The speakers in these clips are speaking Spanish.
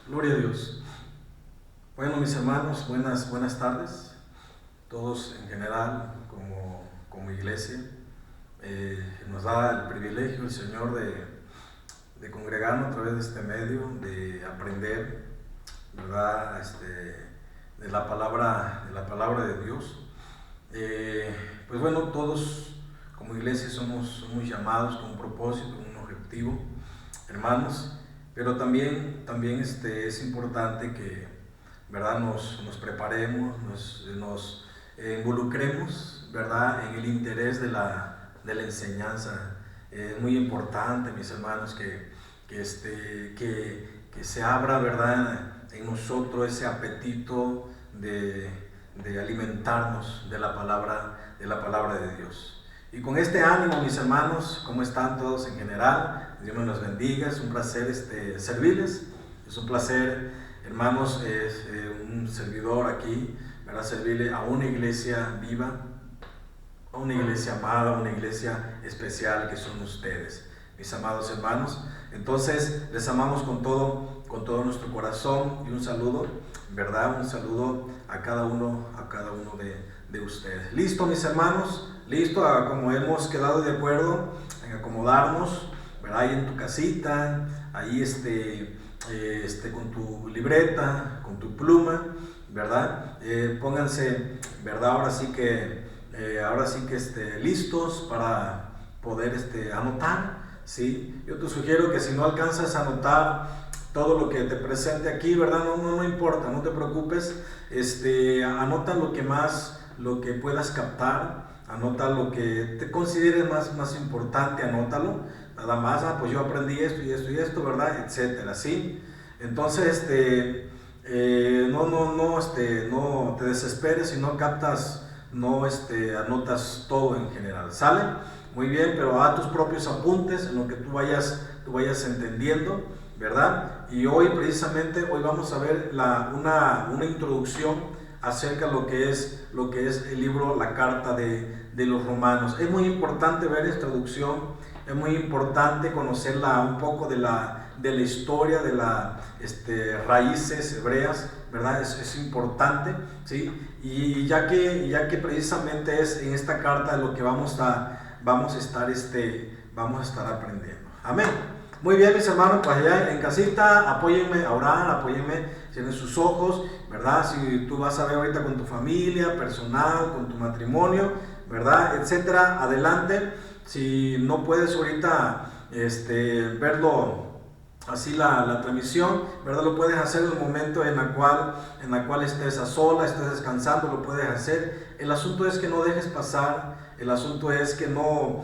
Gloria a Dios. Bueno, mis hermanos, buenas tardes. Todos en general, como iglesia. Nos da el privilegio el Señor de congregarnos a través de este medio, de aprender, ¿verdad? De la palabra de Dios. Pues bueno, todos como iglesia somos llamados con un propósito, con un objetivo, hermanos. Pero también es importante que, ¿verdad?, nos preparemos, nos involucremos, ¿verdad?, en el interés de la enseñanza. Es muy importante, mis hermanos, que se abra, ¿verdad?, en nosotros ese apetito de alimentarnos de la palabra de Dios. Y con este ánimo, mis hermanos, ¿cómo están todos en general? Dios me los bendiga. Es un placer servirles. Es un placer, hermanos, un servidor aquí, ¿verdad?, servirle a una iglesia viva, a una iglesia amada, a una iglesia especial que son ustedes, mis amados hermanos. Entonces, les amamos con todo nuestro corazón, y un saludo, ¿verdad? Un saludo a cada uno de ustedes. ¿Listo, mis hermanos? ¿Listo? Como hemos quedado de acuerdo en acomodarnos, ¿verdad? Ahí en tu casita, ahí con tu libreta, con tu pluma, ¿verdad? Pónganse, ¿verdad? Ahora sí que listos para poder anotar, ¿sí? Yo te sugiero que si no alcanzas a anotar todo lo que te presente aquí, ¿verdad? No importa, no te preocupes. Anota lo que puedas captar, anota lo que te consideres más importante, anótalo. Nada más, pues yo aprendí esto y esto y esto, ¿verdad? Etcétera, ¿sí? Entonces, no te desesperes si no captas, anotas todo en general, ¿sale? Muy bien, pero a tus propios apuntes en lo que tú vayas entendiendo, ¿verdad? Y hoy vamos a ver una introducción acerca de lo que es el libro, la carta de los Romanos. Es muy importante ver esta introducción, es muy importante conocerla un poco de la historia, de las raíces hebreas, ¿verdad? Es importante, ¿sí? Y ya que precisamente es en esta carta de lo que vamos a estar aprendiendo. Amén. Muy bien, mis hermanos, pues allá en casita, apóyenme a orar, apóyenme, cierren sus ojos, ¿verdad? Si tú vas a ver ahorita con tu familia, personal, con tu matrimonio, ¿verdad?, etcétera, adelante. Si no puedes ahorita verlo así la transmisión, ¿verdad?, lo puedes hacer en el momento en la cual estés a sola, estés descansando, lo puedes hacer. El asunto es que no dejes pasar. El asunto es que no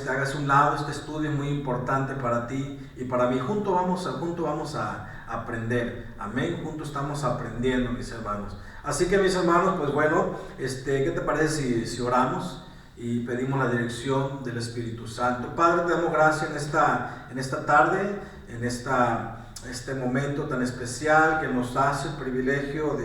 hagas un lado. Este estudio es muy importante para ti y para mí. Juntos vamos a aprender. Amén. Juntos estamos aprendiendo, mis hermanos. Así que, mis hermanos, pues bueno, ¿qué te parece si oramos y pedimos la dirección del Espíritu Santo? Padre, te damos gracias en esta tarde, en este momento tan especial que nos hace el privilegio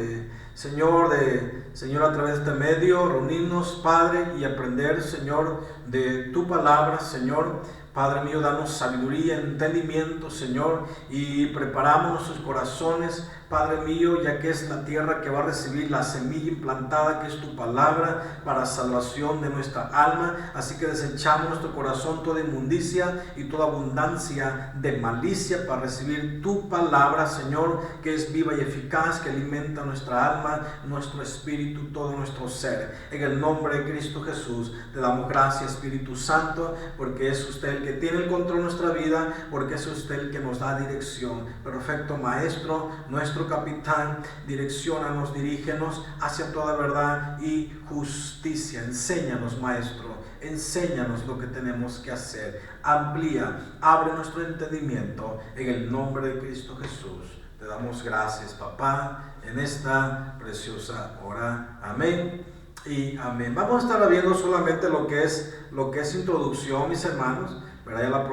Señor, a través de este medio, reunirnos, Padre, y aprender, Señor, de tu palabra, Señor. Padre mío, danos sabiduría, entendimiento, Señor, y preparamos nuestros corazones, Padre mío, ya que es la tierra que va a recibir la semilla implantada, que es tu palabra, para salvación de nuestra alma. Así que desechamos en nuestro corazón toda inmundicia y toda abundancia de malicia para recibir tu palabra, Señor, que es viva y eficaz, que alimenta nuestra alma, nuestro espíritu, todo nuestro ser. En el nombre de Cristo Jesús, te damos gracias, Espíritu Santo, porque es usted el que tiene el control de nuestra vida, porque es usted el que nos da dirección. Perfecto Maestro, nuestro capitán, direcciónanos, dirígenos hacia toda verdad y justicia. Enséñanos, Maestro, enséñanos lo que tenemos que hacer. Amplía, abre nuestro entendimiento en el nombre de Cristo Jesús. Te damos gracias, Papá, en esta preciosa hora. Amén y amén. Vamos a estar viendo solamente lo que es introducción, mis hermanos, ¿verdad? Ya la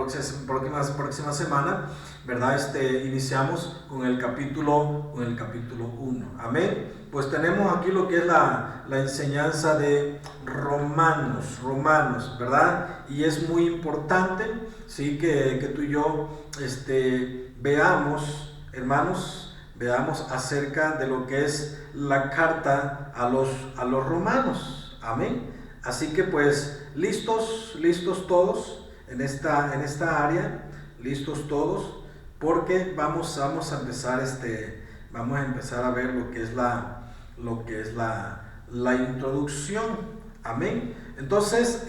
próxima semana, ¿verdad? Iniciamos con el capítulo 1. Amén. Pues tenemos aquí lo que es la enseñanza de Romanos, ¿verdad? Y es muy importante, ¿sí? Que tú y yo veamos, hermanos, veamos acerca de lo que es la carta a los romanos. Amén. Así que pues listos todos en esta área, listos todos, porque vamos a empezar vamos a empezar a ver lo que es la introducción. Amén. Entonces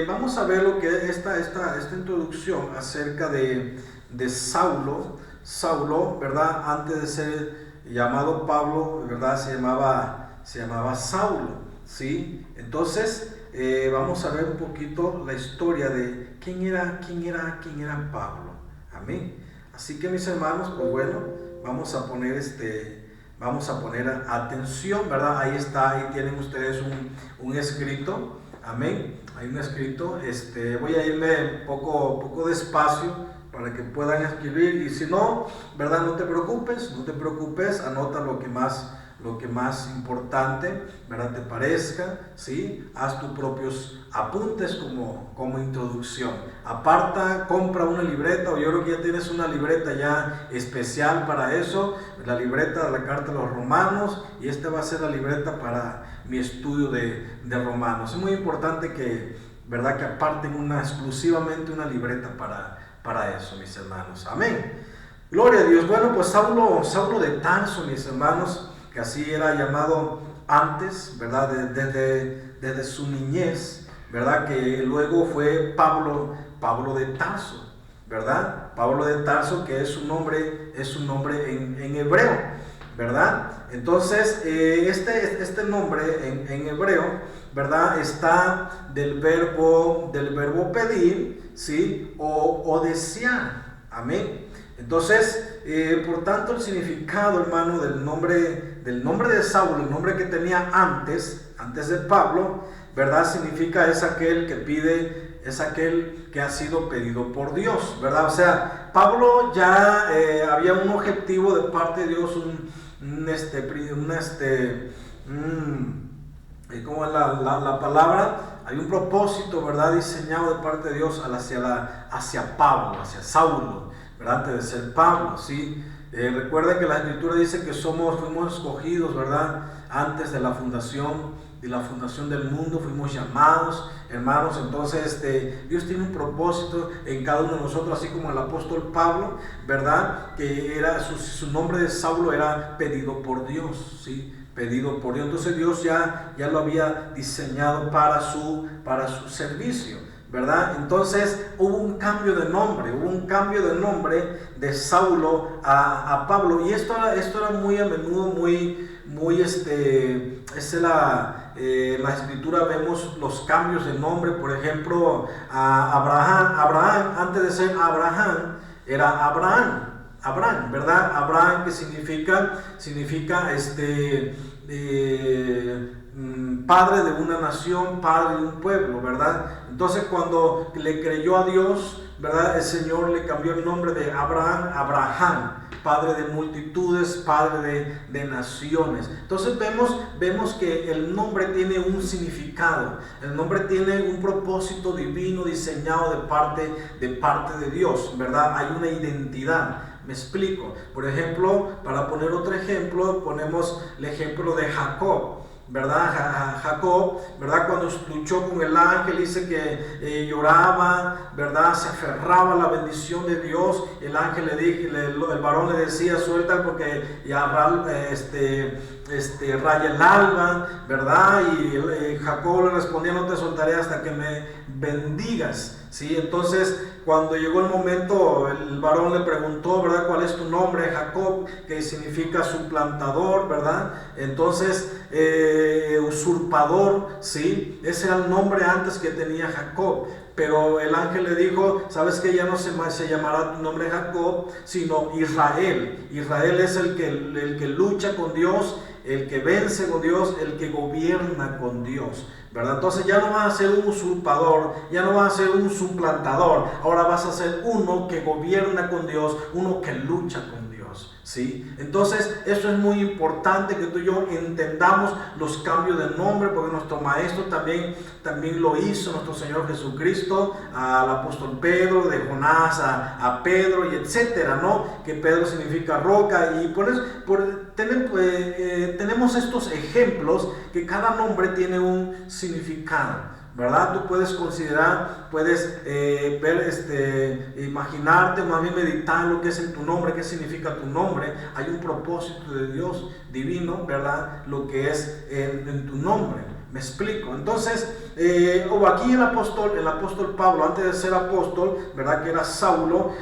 vamos a ver lo que es esta introducción acerca de Saulo, ¿verdad? Antes de ser llamado Pablo, ¿verdad? Se llamaba Saulo, ¿sí? Entonces vamos a ver un poquito la historia de quién era Pablo. Amén. Así que mis hermanos, pues bueno, vamos a poner atención, ¿verdad? Ahí tienen ustedes un escrito. Amén. Hay un escrito. Voy a irme poco despacio para que puedan escribir, y si no, ¿verdad? No te preocupes, anota lo que más importante, ¿verdad? Te parezca, ¿sí? Haz tus propios apuntes como introducción. Compra una libreta, o yo creo que ya tienes una libreta ya especial para eso, la libreta de la carta a los romanos, y esta va a ser la libreta para mi estudio de Romanos. Es muy importante que, ¿verdad? Que aparten exclusivamente una libreta para eso, mis hermanos. Amén. Gloria a Dios. Bueno, pues Saulo de Tarso, mis hermanos, que así era llamado antes, ¿verdad? Desde su niñez, ¿verdad? Que luego fue Pablo de Tarso, ¿verdad? Pablo de Tarso, que es un nombre en hebreo, ¿verdad? Entonces, este nombre en hebreo, ¿verdad? Está del verbo pedir, ¿sí? O desear. Amén. Entonces, por tanto, el significado, hermano, del nombre de Saulo, el nombre que tenía antes de Pablo, ¿verdad? Significa es aquel que pide, es aquel que ha sido pedido por Dios, ¿verdad? O sea, Pablo ya había un objetivo de parte de Dios, ¿cómo es la palabra? Hay un propósito, ¿verdad? Diseñado de parte de Dios hacia Pablo, hacia Saulo, ¿verdad? Antes de ser Pablo, ¿sí? Recuerden que la Escritura dice que fuimos escogidos, ¿verdad? Antes de la fundación del mundo, fuimos llamados, hermanos. Entonces Dios tiene un propósito en cada uno de nosotros, así como el apóstol Pablo, ¿verdad? Que era su nombre de Saulo era pedido por Dios, ¿sí? Pedido por Dios. Entonces Dios ya lo había diseñado para su servicio, ¿verdad? Entonces hubo un cambio de nombre de Saulo a Pablo, y esto era muy a menudo, la Escritura vemos los cambios de nombre. Por ejemplo, a Abraham, antes de ser Abraham, era Abraham, ¿verdad? Abraham, que significa padre de una nación, padre de un pueblo, ¿verdad? Entonces, cuando le creyó a Dios, ¿verdad? El Señor le cambió el nombre de Abraham a Abraham, padre de multitudes, padre de naciones. Entonces vemos que el nombre tiene un significado, el nombre tiene un propósito divino diseñado de parte de Dios, ¿verdad? Hay una identidad. Me explico. Por ejemplo, para poner otro ejemplo, ponemos el ejemplo de Jacob, ¿verdad? Jacob, ¿verdad? Cuando luchó con el ángel, dice que lloraba, ¿verdad? Se aferraba a la bendición de Dios. El ángel el varón le decía: suelta, porque ya raya el alba, ¿verdad? Y Jacob le respondía: no te soltaré hasta que me bendigas, ¿sí? Entonces, cuando llegó el momento, el varón le preguntó, ¿verdad? ¿Cuál es tu nombre? Jacob, que significa suplantador, ¿verdad? Entonces, usurpador, ¿sí? Ese era el nombre antes que tenía Jacob. pero el ángel le dijo, sabes que ya no se llamará tu nombre Jacob, sino Israel. Israel es el que lucha con Dios, el que vence con Dios, el que gobierna con Dios, ¿verdad? Entonces ya no vas a ser un usurpador, ya no vas a ser un suplantador, ahora vas a ser uno que gobierna con Dios, uno que lucha con Dios, ¿sí? Entonces eso es muy importante que tú y yo entendamos los cambios de nombre, porque nuestro maestro también lo hizo, nuestro Señor Jesucristo, al apóstol Pedro, de Jonás a Pedro y etcétera, ¿no? Que Pedro significa roca, y por eso tenemos estos ejemplos que cada nombre tiene un significado, ¿verdad? Tú puedes considerar, puedes ver, imaginarte, más bien meditar lo que es en tu nombre, qué significa tu nombre. Hay un propósito de Dios divino, ¿verdad? Lo que es en tu nombre. Me explico. Entonces, aquí el apóstol Pablo, antes de ser apóstol, ¿verdad? Que era Saulo,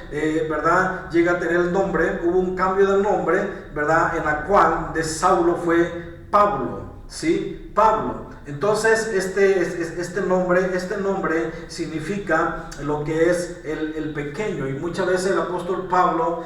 ¿verdad? Llega a tener el nombre, hubo un cambio de nombre, ¿verdad? En la cual de Saulo fue Pablo, ¿sí? Pablo. Entonces este nombre significa lo que es el pequeño, y muchas veces el apóstol Pablo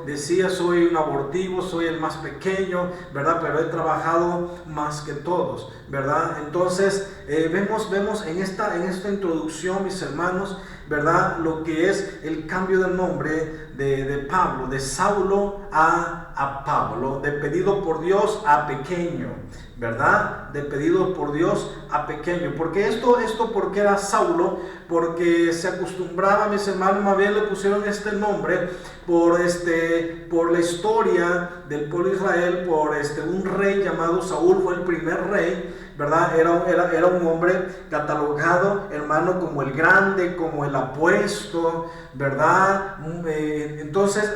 decía, soy un abortivo, soy el más pequeño, ¿verdad? Pero he trabajado más que todos, ¿verdad? Entonces vemos en esta introducción, mis hermanos, ¿verdad? Lo que es el cambio de nombre de Pablo, de Saulo a Pablo, de pedido por Dios a pequeño, ¿verdad? De pedido por Dios a pequeño. Porque esto porque era Saulo, porque se acostumbraba, mis hermanos, más bien le pusieron este nombre por la historia del pueblo de Israel, por un rey llamado Saúl, fue el primer rey, ¿verdad? Era un hombre catalogado, hermano, como el grande, como el apuesto, ¿verdad? Entonces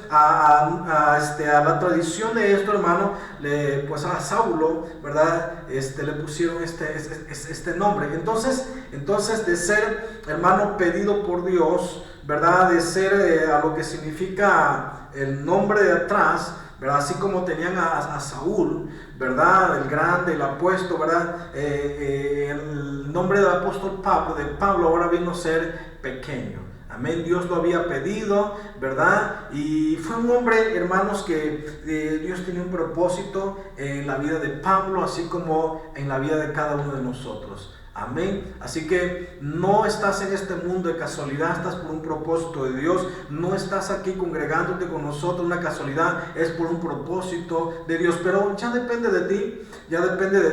a la tradición de esto, hermano, pues a Saulo, ¿verdad? Le pusieron este nombre. Entonces de ser, hermano, pedido por Dios, ¿verdad? De ser a lo que significa el nombre de atrás, ¿verdad? Así como tenían a Saúl, ¿verdad? El grande, el apuesto, ¿verdad? El nombre del apóstol Pablo ahora vino a ser pequeño. Amén, Dios lo había pedido, ¿verdad? Y fue un hombre, hermanos, que Dios tenía un propósito en la vida de Pablo, así como en la vida de cada uno de nosotros. Amén. Así que no estás en este mundo de casualidad, estás por un propósito de Dios. No estás aquí congregándote con nosotros una casualidad, es por un propósito de Dios. Pero ya depende de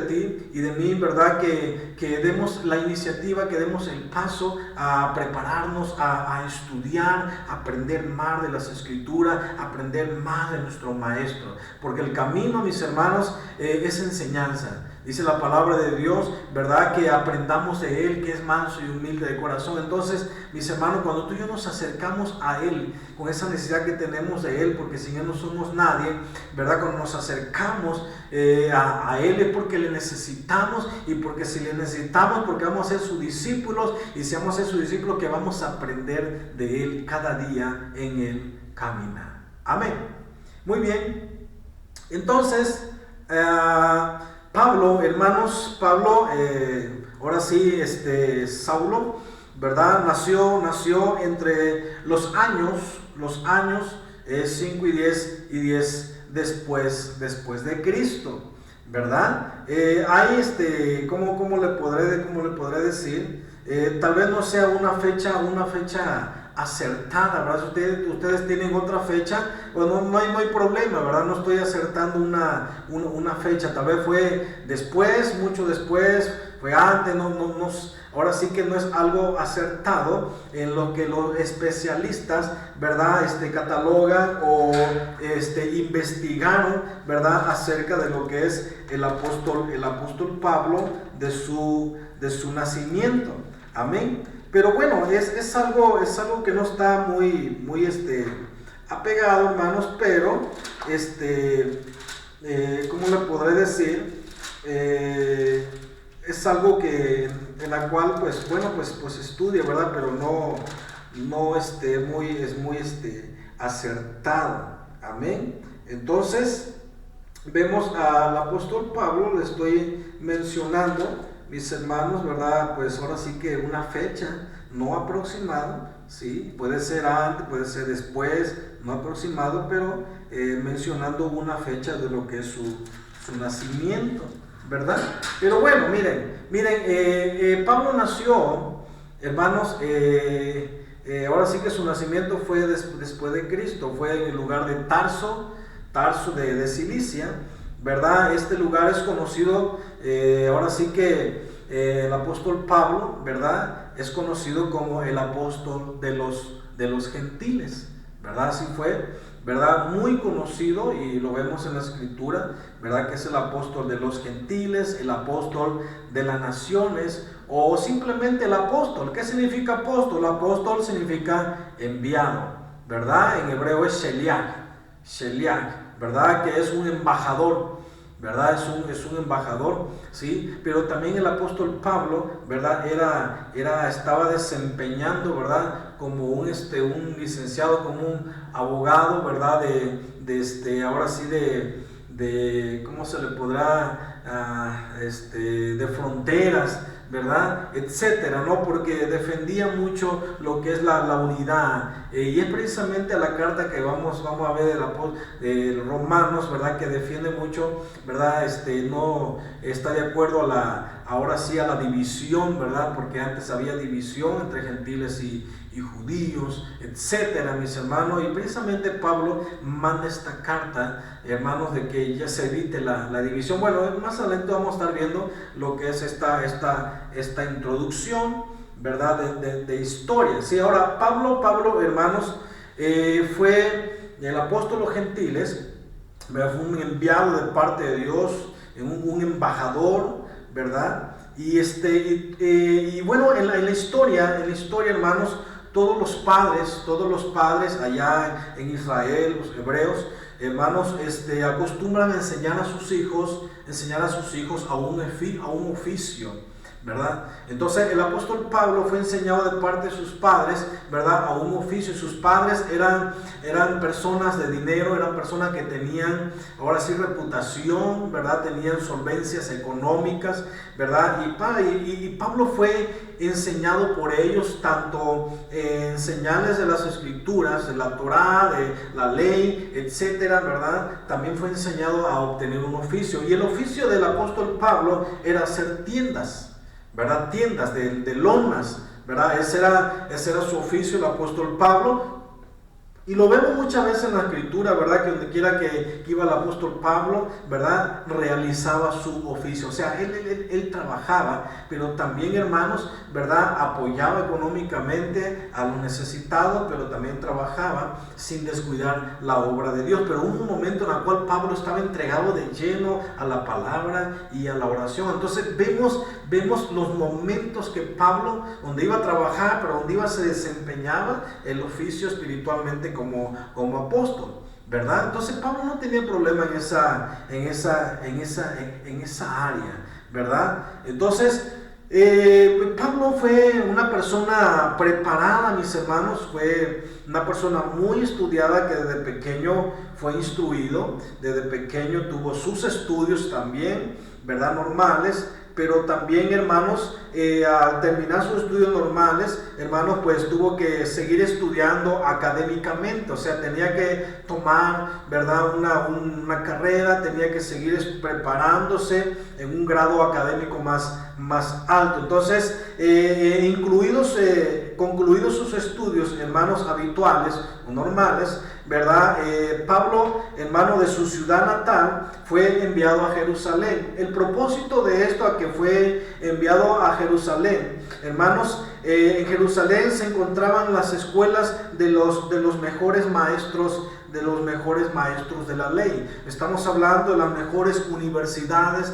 ti y de mí, ¿verdad? Que demos la iniciativa, que demos el paso a prepararnos, a estudiar, a aprender más de las Escrituras, a aprender más de nuestro Maestro. Porque el camino, mis hermanos, es enseñanza. Dice la palabra de Dios, ¿verdad? Que aprendamos de Él, que es manso y humilde de corazón. Entonces, mis hermanos, cuando tú y yo nos acercamos a Él, con esa necesidad que tenemos de Él, porque sin Él no somos nadie, ¿verdad? Cuando nos acercamos a Él es porque le necesitamos, y porque si le necesitamos, porque vamos a ser sus discípulos, y si vamos a ser sus discípulos, que vamos a aprender de Él cada día en el caminar. Amén. Muy bien. Entonces, Pablo, hermanos, ahora sí, Saulo, ¿verdad? Nació entre los años 5 y 10 después de Cristo, ¿verdad? Hay ¿cómo le podré decir? Tal vez no sea una fecha acertada, ¿verdad? Si ustedes tienen otra fecha, bueno, no hay problema, ¿verdad? No estoy acertando una fecha, tal vez fue después, mucho después, fue antes, ahora sí que no es algo acertado en lo que los especialistas, ¿verdad? Catalogan o investigaron, ¿verdad? Acerca de lo que es el apóstol Pablo, de su nacimiento. Amén. Pero bueno, es algo que no está muy apegado, hermanos, pero ¿cómo le podré decir? Es algo en la cual, pues bueno, pues estudia, ¿verdad? Pero no es muy acertado. Amén. Entonces, vemos al apóstol Pablo, le estoy mencionando, mis hermanos, ¿verdad? Pues ahora sí que una fecha no aproximada, ¿sí? Puede ser antes, puede ser después, no aproximado, pero mencionando una fecha de lo que es su nacimiento, ¿verdad? Pero bueno, miren, Pablo nació, hermanos, ahora sí que su nacimiento fue después de Cristo, fue en el lugar de Tarso de Cilicia, ¿verdad? Este lugar es conocido, ahora sí que el apóstol Pablo, ¿verdad? Es conocido como el apóstol de los gentiles, ¿verdad? Así fue, ¿verdad? Muy conocido, y lo vemos en la escritura, ¿verdad? Que es el apóstol de los gentiles, el apóstol de las naciones, o simplemente el apóstol. ¿Qué significa apóstol? Apóstol significa enviado, ¿verdad? En hebreo es Sheliach, ¿verdad? Que es un embajador, ¿verdad? Es un embajador, ¿sí? Pero también el apóstol Pablo, ¿verdad? Estaba desempeñando, ¿verdad? Como un licenciado, como un abogado, ¿verdad? Ahora sí ¿cómo se le podrá? De fronteras, ¿verdad? Etcétera, ¿no? Porque defendía mucho lo que es la unidad, y es precisamente la carta que vamos a ver de Romanos, ¿verdad? Que defiende mucho, ¿verdad? No está de acuerdo ahora sí a la división, ¿verdad? Porque antes había división entre gentiles y judíos, etcétera, mis hermanos, y precisamente Pablo manda esta carta, hermanos, de que ya se evite la división. Bueno, más adelante vamos a estar viendo lo que es esta introducción, ¿verdad? De historia. Sí, ahora Pablo, hermanos, fue el apóstol de los gentiles, ¿verdad? Fue un enviado de parte de Dios, un embajador, ¿verdad? Y bueno, en la historia, hermanos, todos los padres allá en Israel, los hebreos, hermanos, acostumbran a enseñar a sus hijos a un oficio, ¿verdad? Entonces el apóstol Pablo fue enseñado de parte de sus padres, ¿verdad? A un oficio. Sus padres eran personas de dinero, eran personas que tenían, ahora sí, reputación, ¿verdad? Tenían solvencias económicas, ¿verdad? Y Pablo fue enseñado por ellos, tanto en señales de las escrituras, de la Torá, de la ley, etcétera, ¿verdad? También fue enseñado a obtener un oficio. Y el oficio del apóstol Pablo era hacer tiendas, ¿verdad? Tiendas de lonas, ¿verdad? Ese era su oficio, el apóstol Pablo. Y lo vemos muchas veces en la escritura, ¿verdad? Que donde quiera que iba el apóstol Pablo, ¿verdad? Realizaba su oficio. O sea, él trabajaba, pero también, hermanos, ¿verdad? Apoyaba económicamente a los necesitados, pero también trabajaba sin descuidar la obra de Dios. Pero hubo un momento en el cual Pablo estaba entregado de lleno a la palabra y a la oración. Entonces vemos los momentos que Pablo, donde iba a trabajar, pero donde se desempeñaba el oficio espiritualmente como apóstol, ¿verdad? Entonces Pablo no tenía problema en esa área, ¿verdad? Entonces Pablo fue una persona preparada, mis hermanos, fue una persona muy estudiada, que desde pequeño fue instruido, desde pequeño tuvo sus estudios también, ¿verdad? Normales. Pero también, hermanos, al terminar sus estudios normales, hermanos, pues tuvo que seguir estudiando académicamente. O sea, tenía que tomar, ¿verdad? Una carrera, tenía que seguir preparándose en un grado académico más alto. Entonces, concluidos sus estudios, hermanos, habituales o normales, ¿verdad? Pablo, hermano, de su ciudad natal, fue enviado a Jerusalén. El propósito de esto, a que fue enviado a Jerusalén, hermanos, en Jerusalén se encontraban las escuelas de los mejores maestros, de la ley. Estamos hablando de las mejores universidades,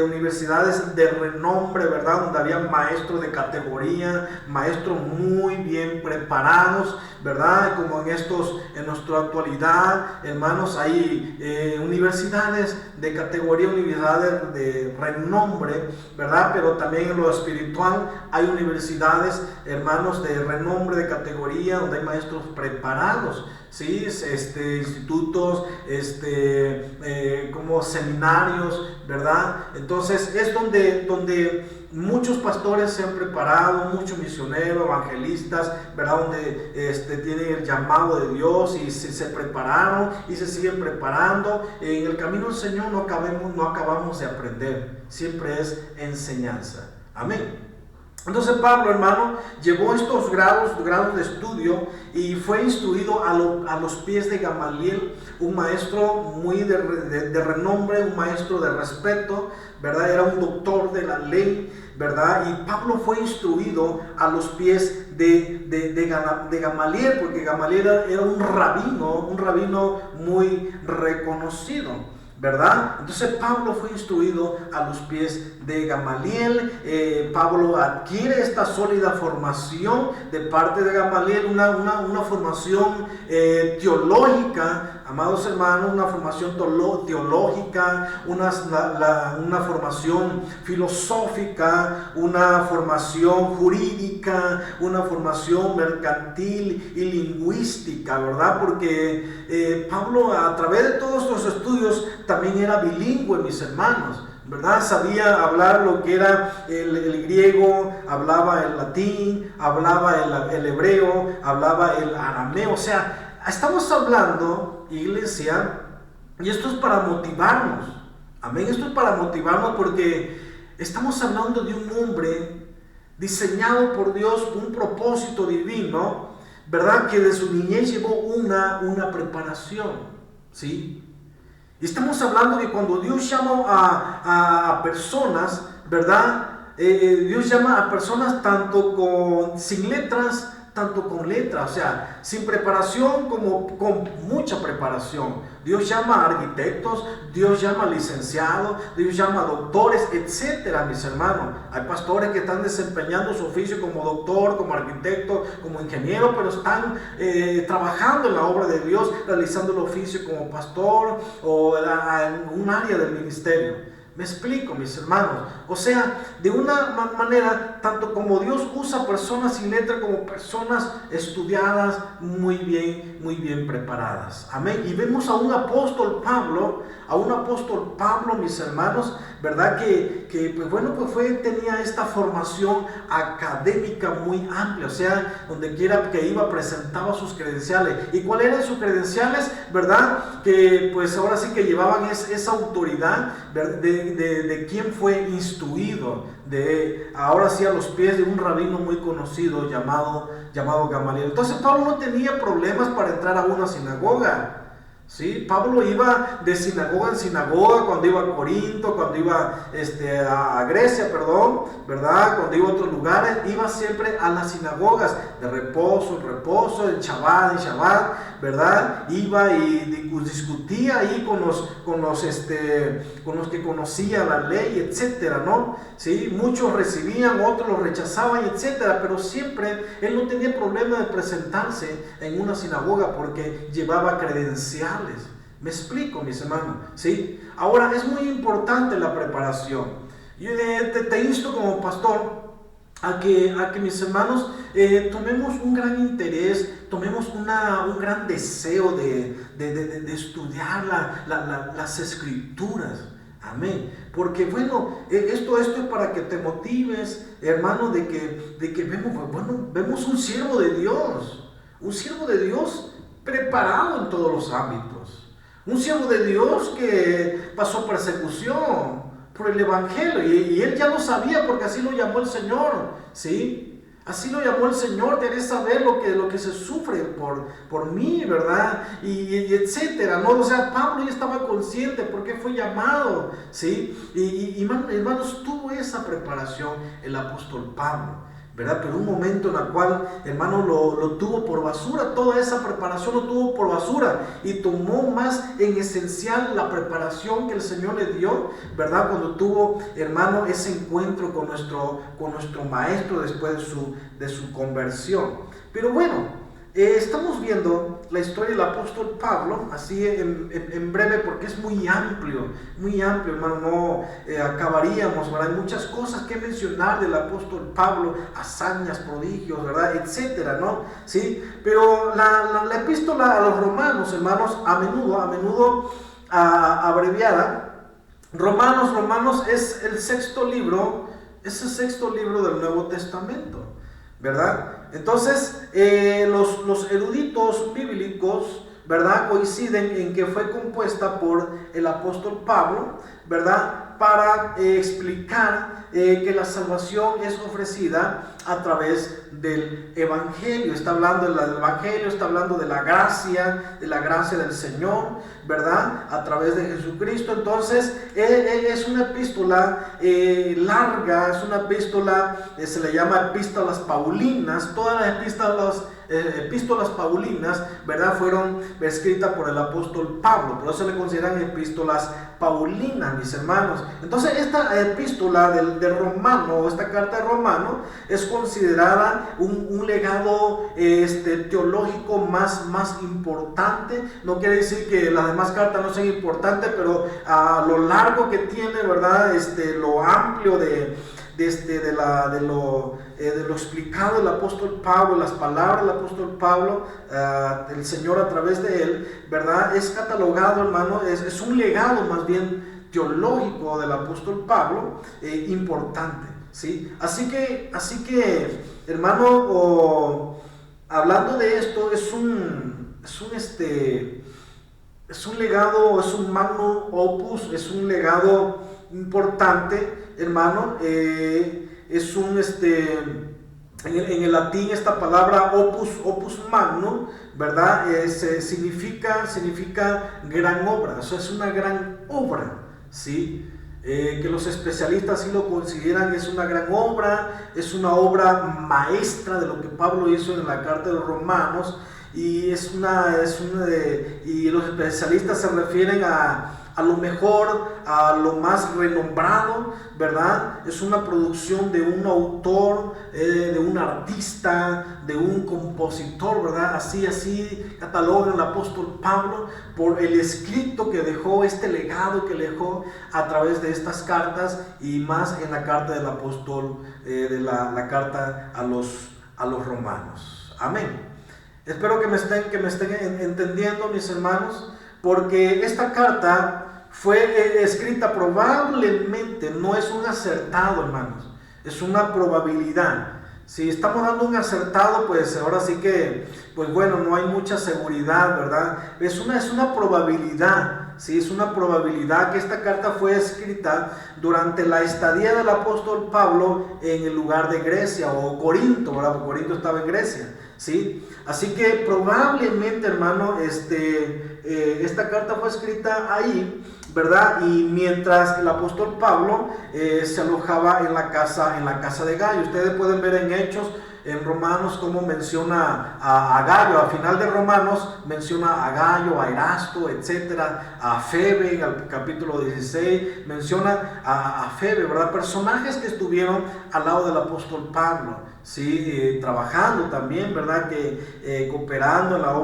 universidades de renombre, ¿verdad? Donde había maestros de categoría, maestros muy bien preparados, ¿verdad? Como en nuestra actualidad, hermanos, hay universidades de categoría, universidades de renombre, ¿verdad? Pero también en lo espiritual hay universidades, hermanos, de renombre, de categoría, donde hay maestros preparados, ¿sí? Institutos, como seminarios, ¿verdad? Entonces es donde muchos pastores se han preparado, muchos misioneros, evangelistas, ¿verdad? Donde tienen el llamado de Dios y se prepararon y se siguen preparando. En el camino del Señor no acabamos de aprender, siempre es enseñanza. Amén. Entonces Pablo, hermano, llevó estos grados de estudio y fue instruido a los pies de Gamaliel, un maestro muy de renombre, un maestro de respeto, ¿verdad? Era un doctor de la ley, ¿verdad? Y Pablo fue instruido a los pies de Gamaliel, porque Gamaliel era un rabino muy reconocido, ¿verdad? Entonces Pablo fue instruido a los pies de Gamaliel. Pablo adquiere esta sólida formación de parte de Gamaliel, una formación teológica, amados hermanos, una formación teológica, una formación filosófica, una formación jurídica, una formación mercantil y lingüística, ¿verdad? Porque Pablo, a través de todos estos estudios, también era bilingüe, mis hermanos, ¿verdad? Sabía hablar lo que era el griego, hablaba el latín, hablaba el hebreo, hablaba el arameo. O sea, estamos hablando, iglesia, y esto es para motivarnos. Amén, esto es para motivarnos porque estamos hablando de un hombre diseñado por Dios, un propósito divino, ¿verdad? Que de su niñez llevó una preparación, ¿sí? Y estamos hablando de cuando Dios llama a personas, ¿verdad? Dios llama a personas tanto sin letras, tanto con letras, o sea, sin preparación como con mucha preparación. Dios llama a arquitectos, Dios llama a licenciados, Dios llama a doctores, etcétera, mis hermanos. Hay pastores que están desempeñando su oficio como doctor, como arquitecto, como ingeniero, pero están trabajando en la obra de Dios, realizando el oficio como pastor o en un área del ministerio. Me explico, mis hermanos. O sea, de una manera, tanto como Dios usa personas sin letra como personas estudiadas, muy bien preparadas. Amén. Y vemos a un apóstol Pablo, mis hermanos, ¿verdad? Que tenía esta formación académica muy amplia. O sea, donde quiera que iba presentaba sus credenciales. ¿Y cuáles eran sus credenciales? ¿Verdad? Que pues ahora sí que llevaban esa autoridad de quien fue instruido, ahora sí a los pies de un rabino muy conocido llamado Gamaliel. Entonces Pablo no tenía problemas para entrar a una sinagoga. ¿Sí? Pablo iba de sinagoga en sinagoga cuando iba a Corinto, cuando iba a Grecia, ¿verdad? Cuando iba a otros lugares, iba siempre a las sinagogas de reposo en reposo, en Shabbat, ¿verdad? Iba y discutía ahí con los que conocían la ley, etcétera, ¿no? ¿Sí? Muchos recibían, otros los rechazaban, etcétera, pero siempre él no tenía problema de presentarse en una sinagoga porque llevaba credenciales. Me explico, mis hermanos, ¿sí? Ahora, es muy importante la preparación. Yo te insto como pastor a que mis hermanos tomemos un gran interés, tomemos un gran deseo de estudiar las escrituras. Amén. Porque bueno, esto es para que te motives, hermano, de que vemos un siervo de Dios preparado en todos los ámbitos. Un siervo de Dios que pasó persecución por el evangelio y él ya lo sabía porque así lo llamó el Señor, ¿sí? Así lo llamó el Señor, querés saber lo que se sufre por mí, ¿verdad? Y etcétera, ¿no? O sea, Pablo ya estaba consciente porque fue llamado, ¿sí? Y hermanos, tuvo esa preparación el apóstol Pablo, ¿verdad? Pero un momento en el cual, hermano, lo tuvo por basura, toda esa preparación lo tuvo por basura y tomó más en esencial la preparación que el Señor le dio, ¿verdad? Cuando tuvo, hermano, ese encuentro con nuestro maestro después de su conversión. Pero bueno, estamos viendo la historia del apóstol Pablo, así en breve, porque es muy amplio, hermano, no acabaríamos, ¿verdad? Hay muchas cosas que mencionar del apóstol Pablo, hazañas, prodigios, ¿verdad? Etcétera, ¿no? ¿Sí? Pero la epístola a los romanos, hermanos, a menudo abreviada, Romanos es el sexto libro del Nuevo Testamento, ¿verdad? Entonces, los eruditos bíblicos, ¿verdad?, coinciden en que fue compuesta por el apóstol Pablo, ¿verdad?, para explicar que la salvación es ofrecida a través del Evangelio. Está hablando del Evangelio, está hablando de la gracia del Señor, ¿verdad?, a través de Jesucristo. Entonces, es una epístola larga, es una epístola, se le llama epístolas paulinas. Todas las epístolas paulinas, ¿verdad?, fueron escritas por el apóstol Pablo, por eso se le consideran epístolas paulinas, mis hermanos. Entonces, esta epístola del Romano, esta carta de Romano, es considerada un legado teológico más importante. No quiere decir que las demás cartas no sean importantes, pero a lo largo que tiene, ¿verdad?, lo amplio de lo explicado del apóstol Pablo, las palabras del apóstol Pablo, el Señor a través de él, ¿verdad?, es catalogado, hermano, es un legado más bien teológico del apóstol Pablo, importante, ¿sí? Así que hermano, hablando de esto, es un legado, es un magnum opus, es un legado importante, hermano. Es un en el latín esta palabra opus magnum, ¿verdad?, significa gran obra. Eso es una gran obra, ¿sí? Que los especialistas sí lo consideran, es una gran obra, es una obra maestra de lo que Pablo hizo en la carta de los Romanos, y y los especialistas se refieren a lo mejor, a lo más renombrado, ¿verdad? Es una producción de un autor, de un artista, de un compositor, ¿verdad? Así cataloga el apóstol Pablo por el escrito que dejó, este legado que dejó a través de estas cartas, y más en la carta del apóstol, la carta a los romanos. Amén. Espero que me estén entendiendo, mis hermanos, porque esta carta fue escrita probablemente, no es un acertado, hermanos, es una probabilidad. Si estamos dando un acertado, pues ahora sí que, pues bueno, no hay mucha seguridad, ¿verdad? Es una probabilidad, ¿sí? Es una probabilidad que esta carta fue escrita durante la estadía del apóstol Pablo en el lugar de Grecia o Corinto, ¿verdad? Porque Corinto estaba en Grecia, ¿sí? Así que probablemente, hermano, esta carta fue escrita ahí, ¿verdad? Y mientras el apóstol Pablo se alojaba en la casa de Gallo. Ustedes pueden ver en Hechos, en Romanos, cómo menciona a Gallo. Al final de Romanos menciona a Gallo, a Erasto, etcétera, a Febe, en el capítulo 16 menciona a Febe, ¿verdad? Personajes que estuvieron al lado del apóstol Pablo, ¿sí? Trabajando también, ¿verdad? Que cooperando en la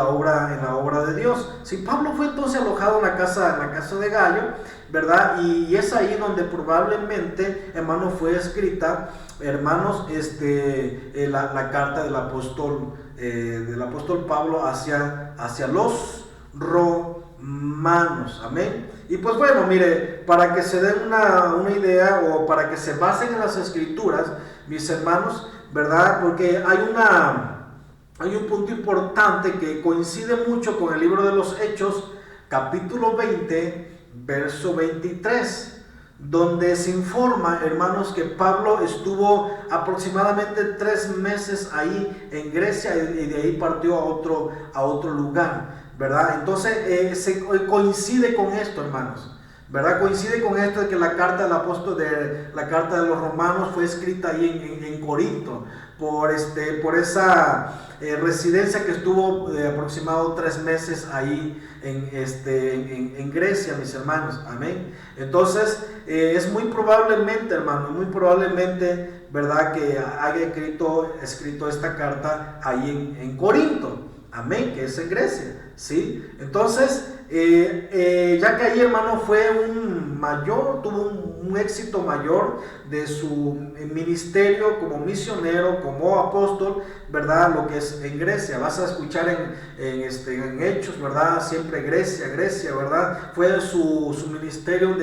obra de Dios. Si Pablo fue entonces alojado en la casa de Gallo, ¿verdad? Y es ahí donde probablemente, hermano, fue escrita, hermanos, la carta del apóstol Pablo hacia los romanos. Amén. Y pues bueno, mire, para que se den una idea, o para que se basen en las escrituras, mis hermanos, ¿verdad? Porque hay un punto importante que coincide mucho con el libro de los Hechos, capítulo 20, verso 23, donde se informa, hermanos, que Pablo estuvo aproximadamente 3 meses ahí en Grecia, y de ahí partió a otro lugar, ¿verdad? Entonces coincide con esto, hermanos, ¿verdad? Coincide con esto de que la carta del apóstol, la carta de los romanos, fue escrita ahí en Corinto. por esa residencia que estuvo aproximado 3 meses ahí en Grecia, mis hermanos. Amén. Entonces, es muy probablemente, hermano, muy probablemente, ¿verdad?, que haya escrito esta carta ahí en Corinto. Amén, que es en Grecia, ¿sí? Entonces, ya que ahí, hermano, tuvo un éxito mayor de su ministerio como misionero, como apóstol, ¿verdad? Lo que es en Grecia. Vas a escuchar en Hechos, ¿verdad? Siempre Grecia, ¿verdad? Fue su ministerio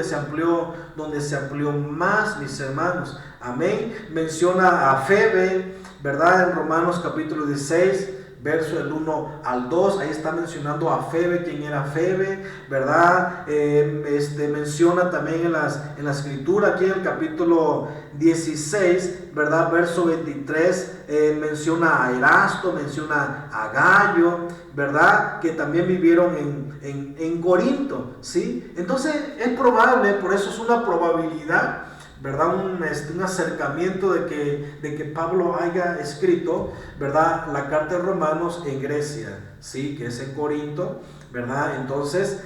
donde se amplió más, mis hermanos. Amén. Menciona a Febe, ¿verdad? En Romanos capítulo 16. Verso del 1 al 2, ahí está mencionando a Febe, quién era Febe, ¿verdad? Menciona también en la escritura, aquí en el capítulo 16, ¿verdad? Verso 23, menciona a Erasto, menciona a Gallo, ¿verdad? Que también vivieron en Corinto, ¿sí? Entonces es probable, por eso es una probabilidad, ¿verdad? Un acercamiento de que Pablo haya escrito, ¿verdad?, la carta de Romanos en Grecia, ¿sí?, que es en Corinto, ¿verdad? Entonces,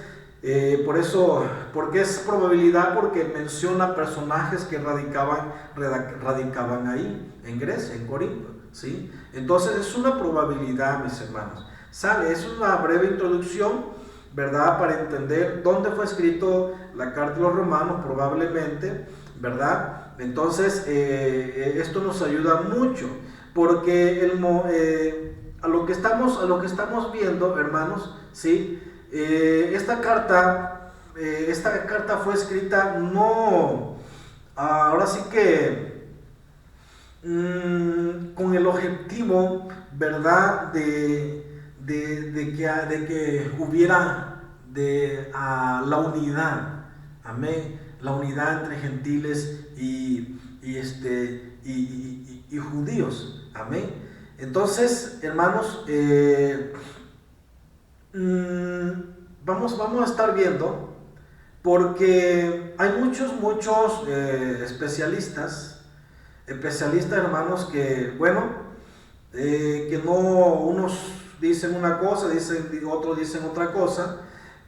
¿por qué es probabilidad? Porque menciona personajes que radicaban ahí, en Grecia, en Corinto, ¿sí? Entonces, es una probabilidad, mis hermanos. Es una breve introducción, ¿verdad?, para entender dónde fue escrito la carta de los Romanos, probablemente, ¿verdad? Entonces, esto nos ayuda mucho, porque a lo que estamos viendo, hermanos, ¿sí? Esta carta fue escrita ahora sí que con el objetivo, ¿verdad?, de que hubiera la unidad, amén, la unidad entre gentiles y judíos, amén. Entonces, hermanos, vamos a estar viendo, porque hay muchos especialistas, hermanos, que unos dicen una cosa, otros dicen otra cosa,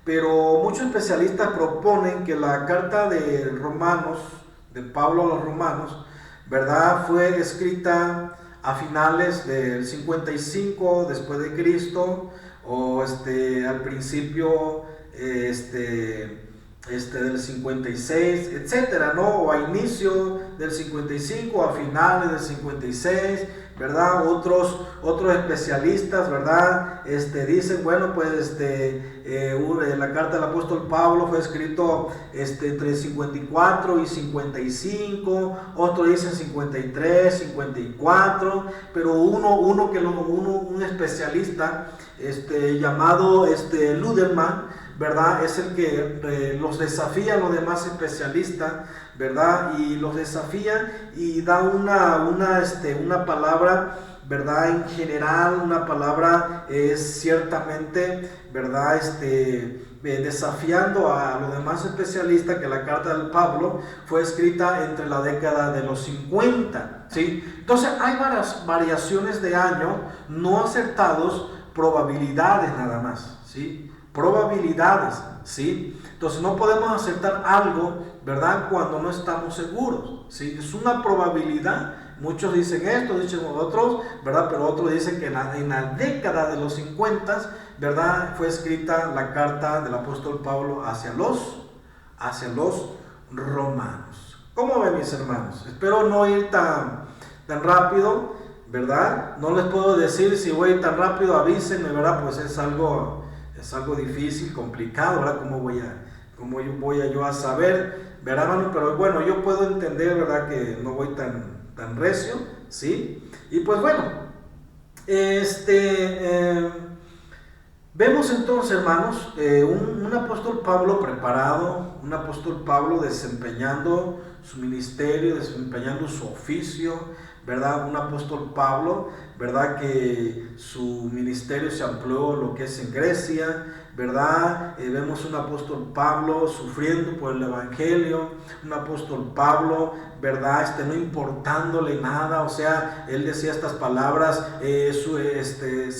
pero muchos especialistas proponen que la carta de Pablo a los Romanos, ¿verdad?, fue escrita a finales del 55 después de Cristo, o al principio del 56, etcétera, ¿no? O a inicio del 55, a finales del 56, ¿verdad? Otros especialistas, ¿verdad?, dicen, la carta del apóstol Pablo fue escrito entre 54 y 55, otros dicen 53, 54, pero un especialista llamado Luderman, ¿verdad?, es el que los desafía a los demás especialistas, ¿verdad?, y los desafía y da una palabra, ¿verdad?, en general, una palabra ciertamente, ¿verdad?, desafiando a los demás especialistas, que la carta de Pablo fue escrita entre la década de los 50, ¿sí? Entonces hay varias variaciones de año no acertados, probabilidades nada más, ¿sí? Probabilidades, ¿sí? Entonces no podemos aceptar algo, ¿verdad?, cuando no estamos seguros, ¿sí? Es una probabilidad. Muchos dicen esto, dicen otros, ¿verdad?, pero otros dicen que en la década de los 50, ¿verdad?, fue escrita la carta del apóstol Pablo hacia los romanos. ¿Cómo ven, mis hermanos? Espero no ir tan rápido, ¿verdad? No les puedo decir si voy tan rápido, avísenme, ¿verdad? Pues es algo difícil, complicado, ¿verdad? ¿Cómo voy a saber, ¿verdad, hermano? Pero bueno, yo puedo entender, ¿verdad?, que no voy tan recio, ¿sí? Y pues bueno, vemos entonces, hermanos, un apóstol Pablo preparado, un apóstol Pablo desempeñando su ministerio, desempeñando su oficio, ¿verdad? Un apóstol Pablo, ¿verdad? Que su ministerio se amplió lo que es en Grecia, ¿verdad? Vemos un apóstol Pablo sufriendo por el evangelio, un apóstol Pablo, ¿verdad? No importándole nada, o sea, él decía estas palabras, sé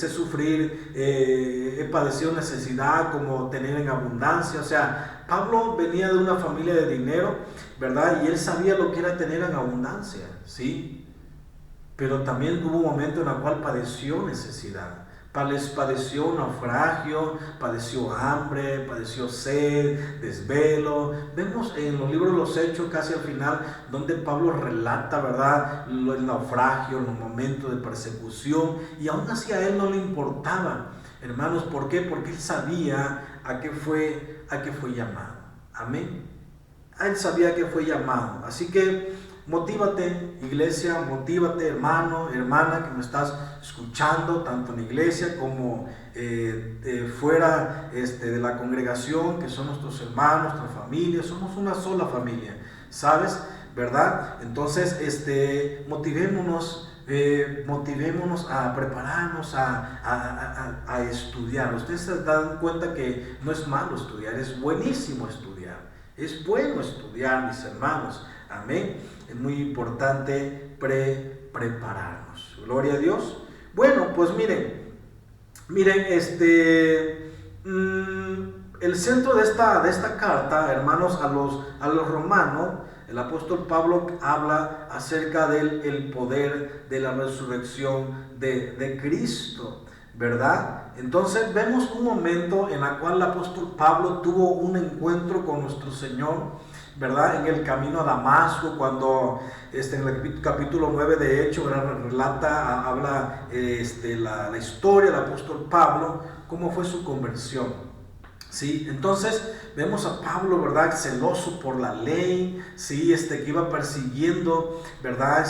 sufrir, he padecido necesidad como tener en abundancia, o sea, Pablo venía de una familia de dinero, ¿verdad? Y él sabía lo que era tener en abundancia, ¿sí? Pero también hubo un momento en el cual padeció necesidad. Padeció naufragio, padeció hambre, padeció sed, desvelo. Vemos en los libros de los Hechos, casi al final, donde Pablo relata, ¿verdad?, el naufragio, los momentos de persecución, y aún así a él no le importaba. Hermanos, ¿por qué? Porque él sabía a qué fue llamado. Amén. Él sabía que fue llamado. Así que motívate, iglesia, motívate, hermano, hermana, que me estás escuchando, tanto en la iglesia como fuera de la congregación, que son nuestros hermanos, nuestra familia, somos una sola familia, ¿sabes? ¿Verdad? Entonces, motivémonos a prepararnos, a estudiar. Ustedes se dan cuenta que no es malo estudiar, es buenísimo estudiar. Es bueno estudiar, mis hermanos. Amén. Es muy importante prepararnos. Gloria a Dios. Bueno, pues miren, el centro de esta carta, hermanos, a los romanos, el apóstol Pablo habla acerca del poder de la resurrección de Cristo, ¿verdad? Entonces vemos un momento en el cual el apóstol Pablo tuvo un encuentro con nuestro Señor, ¿verdad? En el camino a Damasco, cuando en el capítulo 9 de Hechos, habla la historia del apóstol Pablo, cómo fue su conversión. ¿Sí? Entonces vemos a Pablo, ¿verdad?, celoso por la ley, ¿sí? Que iba persiguiendo, ¿verdad?,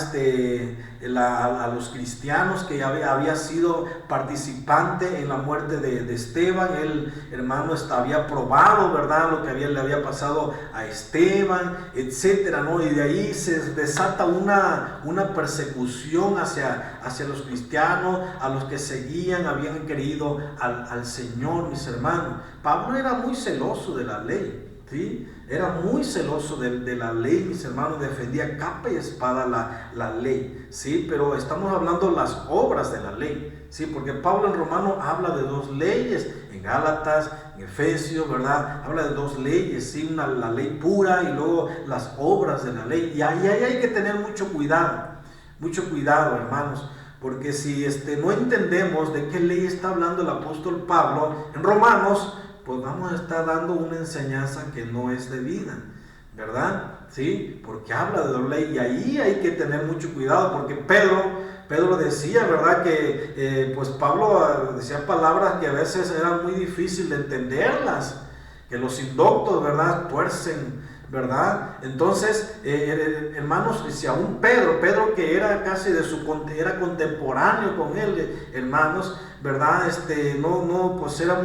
a los cristianos, que había sido participante en la muerte de Esteban. Él, hermano, había probado, ¿verdad?, lo que le había pasado a Esteban, etcétera, ¿no? Y de ahí se desata una persecución hacia los cristianos, a los que seguían, habían querido al Señor, mis hermanos. Pablo era muy celoso de la ley, ¿sí? Era muy celoso de la ley, mis hermanos, defendía capa y espada la ley, ¿sí? Pero estamos hablando de las obras de la ley, ¿sí? Porque Pablo en Romano habla de dos leyes, en Gálatas, en Efesios, ¿verdad? Habla de dos leyes, ¿sí? La ley pura y luego las obras de la ley. Y ahí hay que tener mucho cuidado, hermanos. Porque si no entendemos de qué ley está hablando el apóstol Pablo en Romanos, pues vamos a estar dando una enseñanza que no es debida, ¿verdad? ¿Sí? Porque habla de la ley y ahí hay que tener mucho cuidado, porque Pedro decía, ¿verdad?, que pues Pablo decía palabras que a veces eran muy difíciles de entenderlas, que los indoctos, ¿verdad?, tuercen, ¿verdad? Entonces, hermanos, si aún Pedro que era casi era contemporáneo con él, hermanos, ¿verdad? Pues era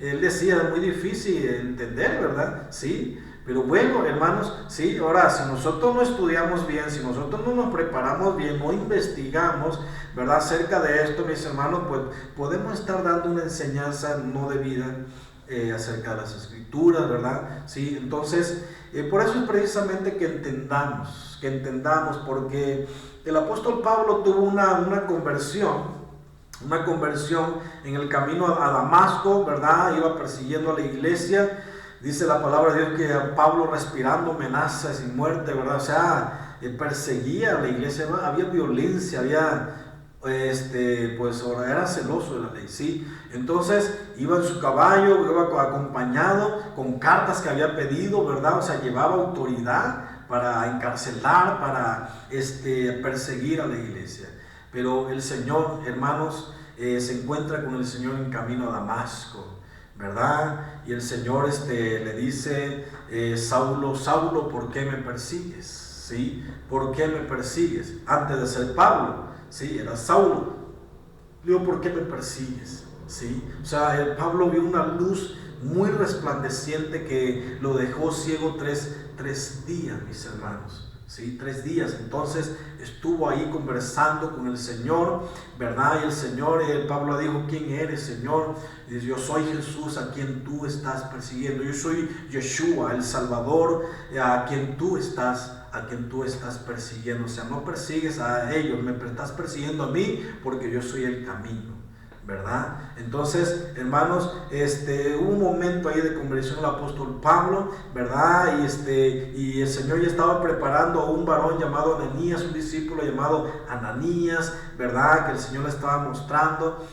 él decía, muy difícil entender, ¿verdad? Sí, pero bueno, hermanos, sí, ahora, si nosotros no estudiamos bien, si nosotros no nos preparamos bien, no investigamos, ¿verdad?, acerca de esto, mis hermanos, pues podemos estar dando una enseñanza no debida acerca de las Escrituras, ¿verdad? Sí, entonces, por eso es precisamente que entendamos, porque el apóstol Pablo tuvo una conversión en el camino a Damasco, ¿verdad? Iba persiguiendo a la iglesia. Dice la palabra de Dios que a Pablo, respirando amenazas y muerte, ¿verdad? O sea, perseguía a la iglesia, ¿verdad? Había violencia, pues ahora era celoso de la ley, ¿sí? Entonces iba en su caballo, iba acompañado con cartas que había pedido, ¿verdad? O sea, llevaba autoridad para encarcelar, para perseguir a la iglesia. Pero el Señor, hermanos, se encuentra con el Señor en camino a Damasco, ¿verdad? Y el Señor le dice, Saulo, Saulo, ¿por qué me persigues? ¿Sí? ¿Por qué me persigues? Antes de ser Pablo, ¿sí? Era Saulo. Digo, ¿por qué me persigues? ¿Sí? O sea, Pablo vio una luz muy resplandeciente que lo dejó ciego tres días, mis hermanos. ¿sí? 3 días. Entonces estuvo ahí conversando con el Señor, ¿verdad? Y el Señor, Pablo dijo: ¿quién eres, Señor? Y dice: yo soy Jesús a quien tú estás persiguiendo. Yo soy Yeshua, el Salvador, a quien tú estás persiguiendo. O sea, no persigues a ellos, me estás persiguiendo a mí, porque yo soy el camino, ¿verdad? Entonces, hermanos, hubo un momento ahí de conversión del apóstol Pablo, ¿verdad? Y el Señor ya estaba preparando a un varón llamado Ananías, un discípulo llamado Ananías, ¿verdad? Que el Señor le estaba mostrando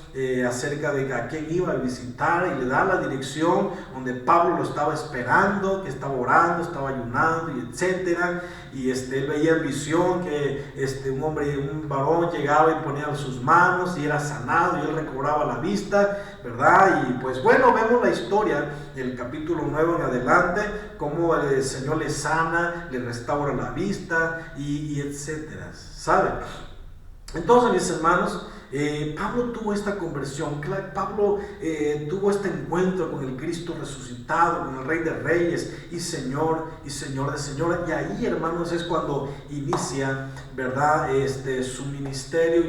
acerca de a quién iba a visitar, y le da la dirección donde Pablo lo estaba esperando, que estaba orando, estaba ayunando, y etcétera. Y él veía en visión que un varón llegaba y ponía sus manos y era sanado, y él recobraba la vista, ¿verdad? Y pues bueno, vemos la historia del capítulo 9 en adelante, cómo el Señor le sana, le restaura la vista, y etcétera, ¿saben? Entonces, mis hermanos, Pablo tuvo esta conversión. Pablo tuvo este encuentro con el Cristo resucitado, con el Rey de Reyes y Señor de Señores. Y ahí, hermanos, es cuando inicia, ¿verdad? Su ministerio,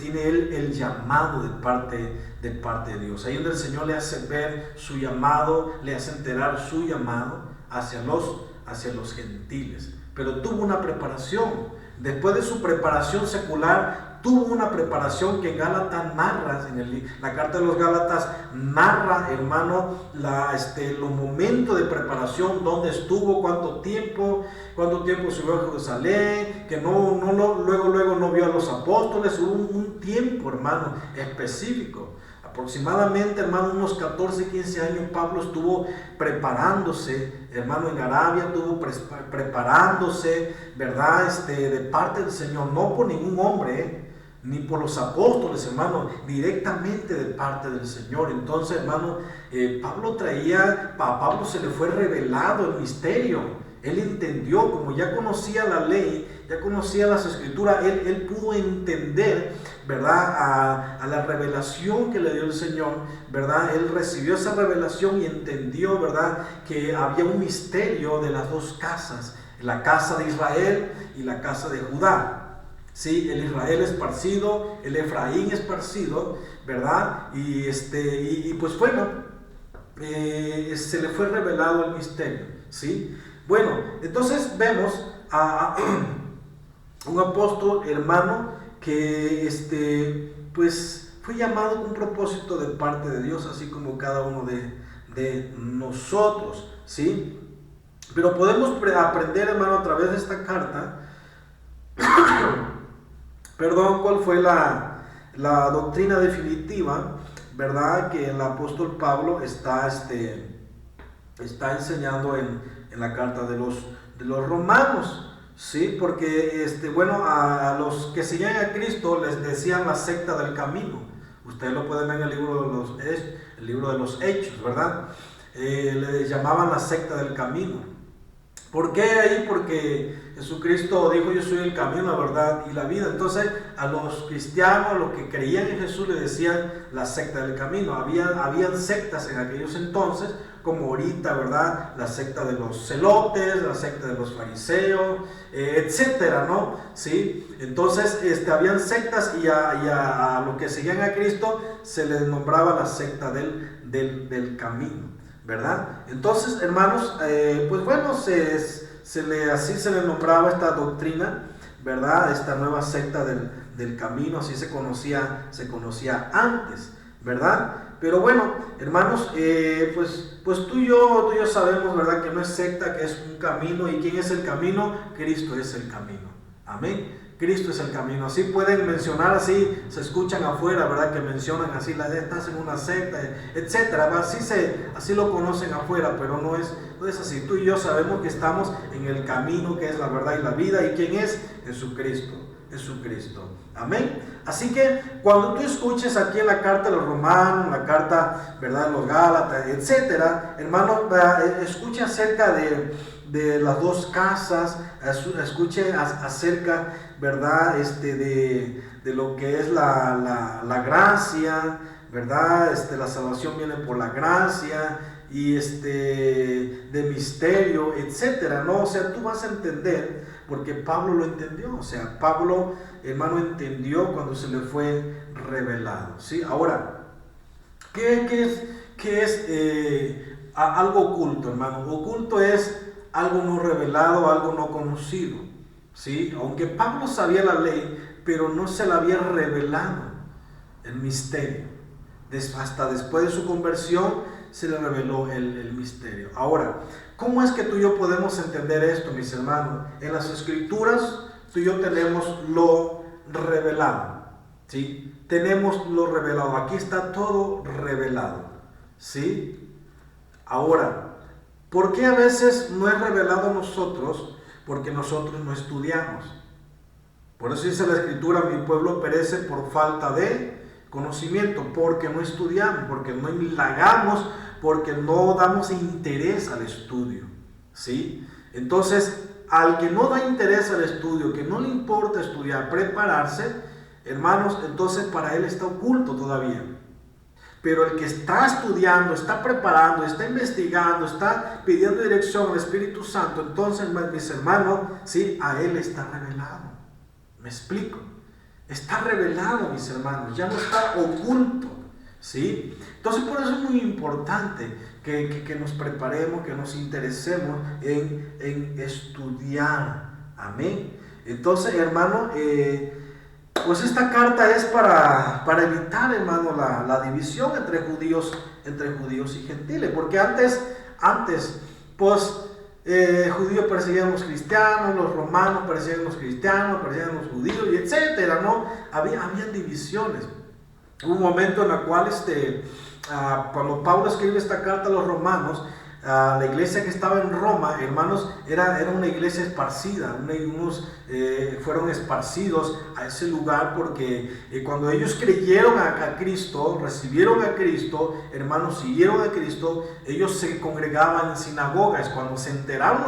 tiene él el llamado de parte de Dios. Ahí donde el Señor le hace ver su llamado, le hace enterar su llamado hacia los gentiles. Pero tuvo una preparación. Después de su preparación secular, tuvo una preparación que Gálatas narra, la carta de los Gálatas narra, hermano, los momentos de preparación, dónde estuvo, cuánto tiempo subió a Jerusalén, que luego no vio a los apóstoles. Hubo un tiempo, hermano, específico. Aproximadamente, hermano, unos 14, 15 años Pablo estuvo preparándose, hermano, en Arabia, estuvo preparándose, ¿verdad? De parte del Señor, no por ningún hombre, ni por los apóstoles, hermano, directamente de parte del Señor. Entonces, hermano, a Pablo se le fue revelado el misterio. Él entendió, como ya conocía la ley, ya conocía las escrituras, él pudo entender, ¿verdad? A la revelación que le dio el Señor, ¿verdad? Él recibió esa revelación y entendió, ¿verdad?, que había un misterio de las dos casas, la casa de Israel y la casa de Judá. Sí, el Israel esparcido, el Efraín esparcido, ¿verdad? Y pues bueno, se le fue revelado el misterio, ¿sí? Bueno, entonces vemos a un apóstol, hermano, que pues fue llamado con un propósito de parte de Dios, así como cada uno de nosotros, ¿sí? Pero podemos aprender, hermano, a través de esta carta, cuál fue la doctrina definitiva, ¿verdad?, que el apóstol Pablo está enseñando en la carta de los romanos. Sí, porque a los que seguían a Cristo les decían la secta del camino. Ustedes lo pueden ver en el libro de los Hechos, ¿verdad? Les llamaban la secta del camino. ¿Por qué ahí? Porque Jesucristo dijo: yo soy el camino, la verdad y la vida. Entonces a los cristianos, a los que creían en Jesús, le decían la secta del camino. Habían sectas en aquellos entonces, como ahorita, ¿verdad? La secta de los celotes, la secta de los fariseos, etcétera, ¿no? ¿Sí? Entonces habían sectas, y a los que seguían a Cristo se les nombraba la secta del camino, ¿verdad? Entonces, hermanos, pues bueno, así se le nombraba esta doctrina, ¿verdad? Esta nueva secta del camino, así se conocía antes, ¿verdad? Pero bueno, hermanos, pues tú y yo sabemos, ¿verdad?, que no es secta, que es un camino. ¿Y quién es el camino? Cristo es el camino. Amén. Cristo es el camino. Así pueden mencionar, así se escuchan afuera, ¿verdad?, que mencionan así: estás en una secta, etcétera. Así lo conocen afuera, pero no es así. Tú y yo sabemos que estamos en el camino, que es la verdad y la vida. ¿Y quién es? Jesucristo. Amén. Así que cuando tú escuches aquí en la carta de los romanos, la carta, ¿verdad?, de los Gálatas, etcétera, hermano, escuche acerca de las dos casas, escuche acerca, ¿verdad?, de lo que es la gracia, ¿verdad? La salvación viene por la gracia y de misterio, etcétera, ¿no? O sea, tú vas a entender, porque Pablo lo entendió, o sea, Pablo, hermano, entendió cuando se le fue revelado, ¿sí? Ahora, ¿qué es algo oculto, hermano? Oculto es algo no revelado, algo no conocido, ¿sí? Aunque Pablo sabía la ley, pero no se la había revelado el misterio. Hasta después de su conversión se le reveló el misterio. Ahora, ¿cómo es que tú y yo podemos entender esto, mis hermanos? En las Escrituras, tú y yo tenemos lo revelado, ¿sí? Tenemos lo revelado. Aquí está todo revelado, ¿sí? Ahora, ¿por qué a veces no es revelado a nosotros? Porque nosotros no estudiamos. Por eso dice la Escritura, mi pueblo perece por falta de conocimiento, porque no estudiamos, porque no indagamos, porque no damos interés al estudio, ¿sí? Entonces, al que no da interés al estudio, que no le importa estudiar, prepararse, hermanos, entonces para él está oculto todavía. Pero el que está estudiando, está preparando, está investigando, está pidiendo dirección al Espíritu Santo, entonces, mis hermanos, sí, a él está revelado. ¿Me explico? Está revelado, mis hermanos, ya no está oculto, ¿sí? Entonces, por eso es muy importante que nos preparemos, que nos interesemos en estudiar. Amén. Entonces, hermano, pues esta carta es para evitar, hermano, la división entre judíos y gentiles, porque antes pues judíos perseguían a los cristianos, los romanos perseguían a los cristianos, perseguían a los judíos, y etcétera, ¿no? Habían divisiones. Hubo un momento en el cual cuando Pablo escribe esta carta a los romanos, la iglesia que estaba en Roma, hermanos, era una iglesia esparcida. Unos fueron esparcidos a ese lugar porque cuando ellos creyeron a Cristo, recibieron a Cristo, hermanos, siguieron a Cristo, ellos se congregaban en sinagogas. Cuando se enteraron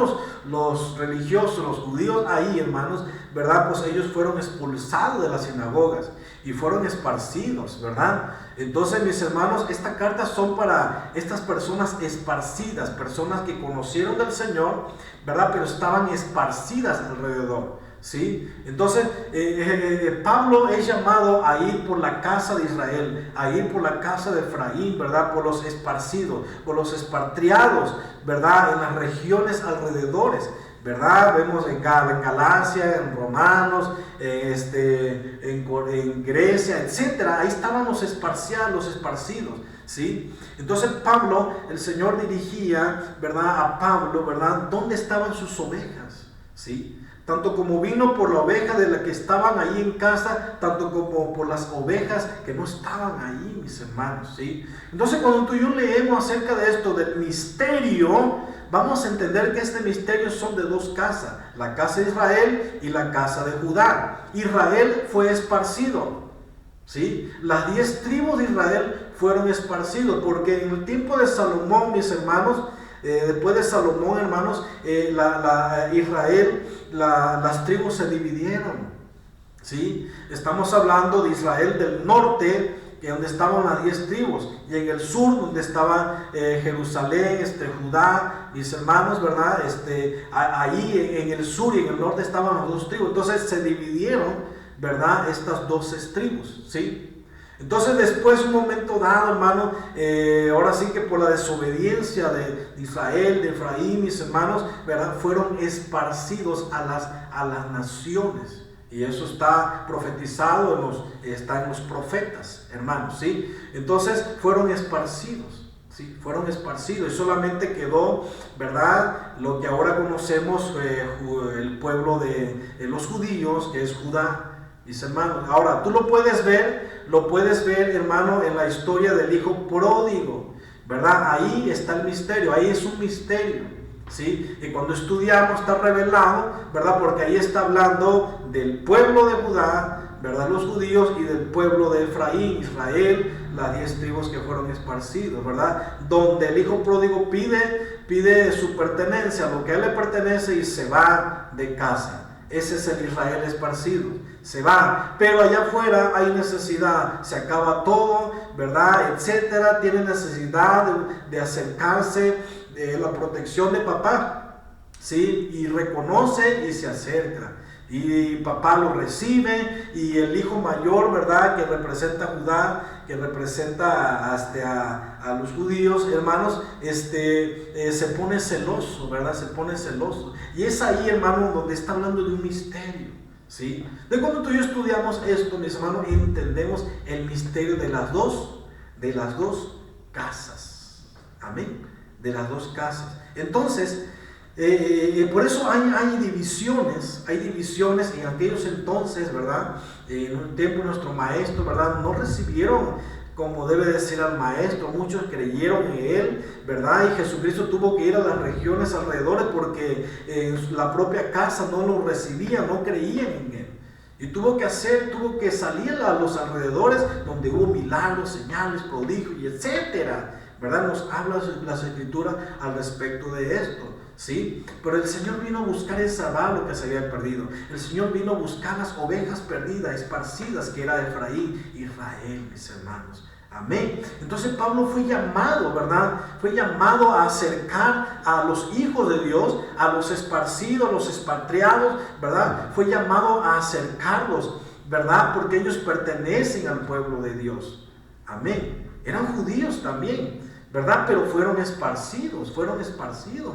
los religiosos, los judíos ahí, hermanos, ¿verdad? Pues ellos fueron expulsados de las sinagogas y fueron esparcidos, ¿verdad? Entonces, mis hermanos, estas cartas son para estas personas esparcidas, personas que conocieron del Señor, ¿verdad? Pero estaban esparcidas alrededor, ¿sí? Entonces, Pablo es llamado a ir por la casa de Israel, a ir por la casa de Efraín, ¿verdad? Por los esparcidos, por los expatriados, ¿verdad? En las regiones alrededores, ¿verdad? Vemos en Galacia, en Romanos, en Grecia, etcétera. Ahí estaban los esparcidos, ¿sí? Entonces Pablo, el Señor dirigía, ¿verdad? A Pablo, ¿verdad? ¿Dónde estaban sus ovejas? ¿Sí? Tanto como vino por la oveja de la que estaban ahí en casa, tanto como por las ovejas que no estaban ahí, mis hermanos, ¿sí? Entonces, cuando tú y yo leemos acerca de esto, del misterio, vamos a entender que este misterio son de dos casas, la casa de Israel y la casa de Judá. Israel fue esparcido, ¿sí? Las 10 tribus de Israel fueron esparcidos, porque en el tiempo de Salomón, mis hermanos, después de Salomón, hermanos, Israel, las tribus se dividieron, ¿sí? Estamos hablando de Israel del norte, donde estaban las 10 tribus, y en el sur, donde estaba Jerusalén, Judá, mis hermanos, ¿verdad? Ahí en el sur y en el norte estaban las 2 tribus. Entonces se dividieron, ¿verdad? Estas 12 tribus, ¿sí? Entonces después, un momento dado, hermano, ahora sí que por la desobediencia de Israel, de Efraín, mis hermanos, ¿verdad? Fueron esparcidos a las naciones. Y eso está profetizado, está en los profetas, hermanos, ¿sí? Entonces fueron esparcidos, ¿sí? Fueron esparcidos y solamente quedó, ¿verdad? Lo que ahora conocemos, el pueblo de los judíos, que es Judá, mis hermanos. Ahora, tú lo puedes ver, hermano, en la historia del hijo pródigo, ¿verdad? Ahí está el misterio, ahí es un misterio, ¿sí? Y cuando estudiamos está revelado, ¿verdad? Porque ahí está hablando del pueblo de Judá, ¿verdad? Los judíos, y del pueblo de Efraín, Israel, las 10 tribus que fueron esparcidos, ¿verdad? Donde el hijo pródigo pide su pertenencia, lo que a él le pertenece, y se va de casa. ese es el Israel esparcido, se va, pero allá afuera hay necesidad, se acaba todo, ¿verdad? Etcétera, tiene necesidad de acercarse, de la protección de papá, ¿sí? Y reconoce y se acerca. Y papá lo recibe, y el hijo mayor, ¿verdad?, que representa a Judá, que representa a los judíos, hermanos, se pone celoso, ¿verdad? Se pone celoso. Y es ahí, hermano, donde está hablando de un misterio, ¿sí? De cuando tú y yo estudiamos esto, mis hermanos, entendemos el misterio de las dos casas. Amén. De las dos casas. Entonces, por eso hay divisiones en aquellos entonces, ¿verdad? En un tiempo nuestro maestro, ¿verdad? No recibieron como debe de ser al maestro, muchos creyeron en él, ¿verdad? Y Jesucristo tuvo que ir a las regiones alrededores porque la propia casa no lo recibía, no creían en él. Y tuvo que salir a los alrededores donde hubo milagros, señales, prodigios y etcétera, ¿verdad? Nos habla las escrituras al respecto de esto. ¿Sí? Pero el Señor vino a buscar y salvar lo que se había perdido. El Señor vino a buscar las ovejas perdidas, esparcidas, que era Efraín, Israel, mis hermanos. Amén. Entonces Pablo fue llamado, ¿verdad? Fue llamado a acercar a los hijos de Dios, a los esparcidos, a los expatriados, ¿verdad? Fue llamado a acercarlos, ¿verdad? Porque ellos pertenecen al pueblo de Dios. Amén. Eran judíos también, ¿verdad? Pero fueron esparcidos,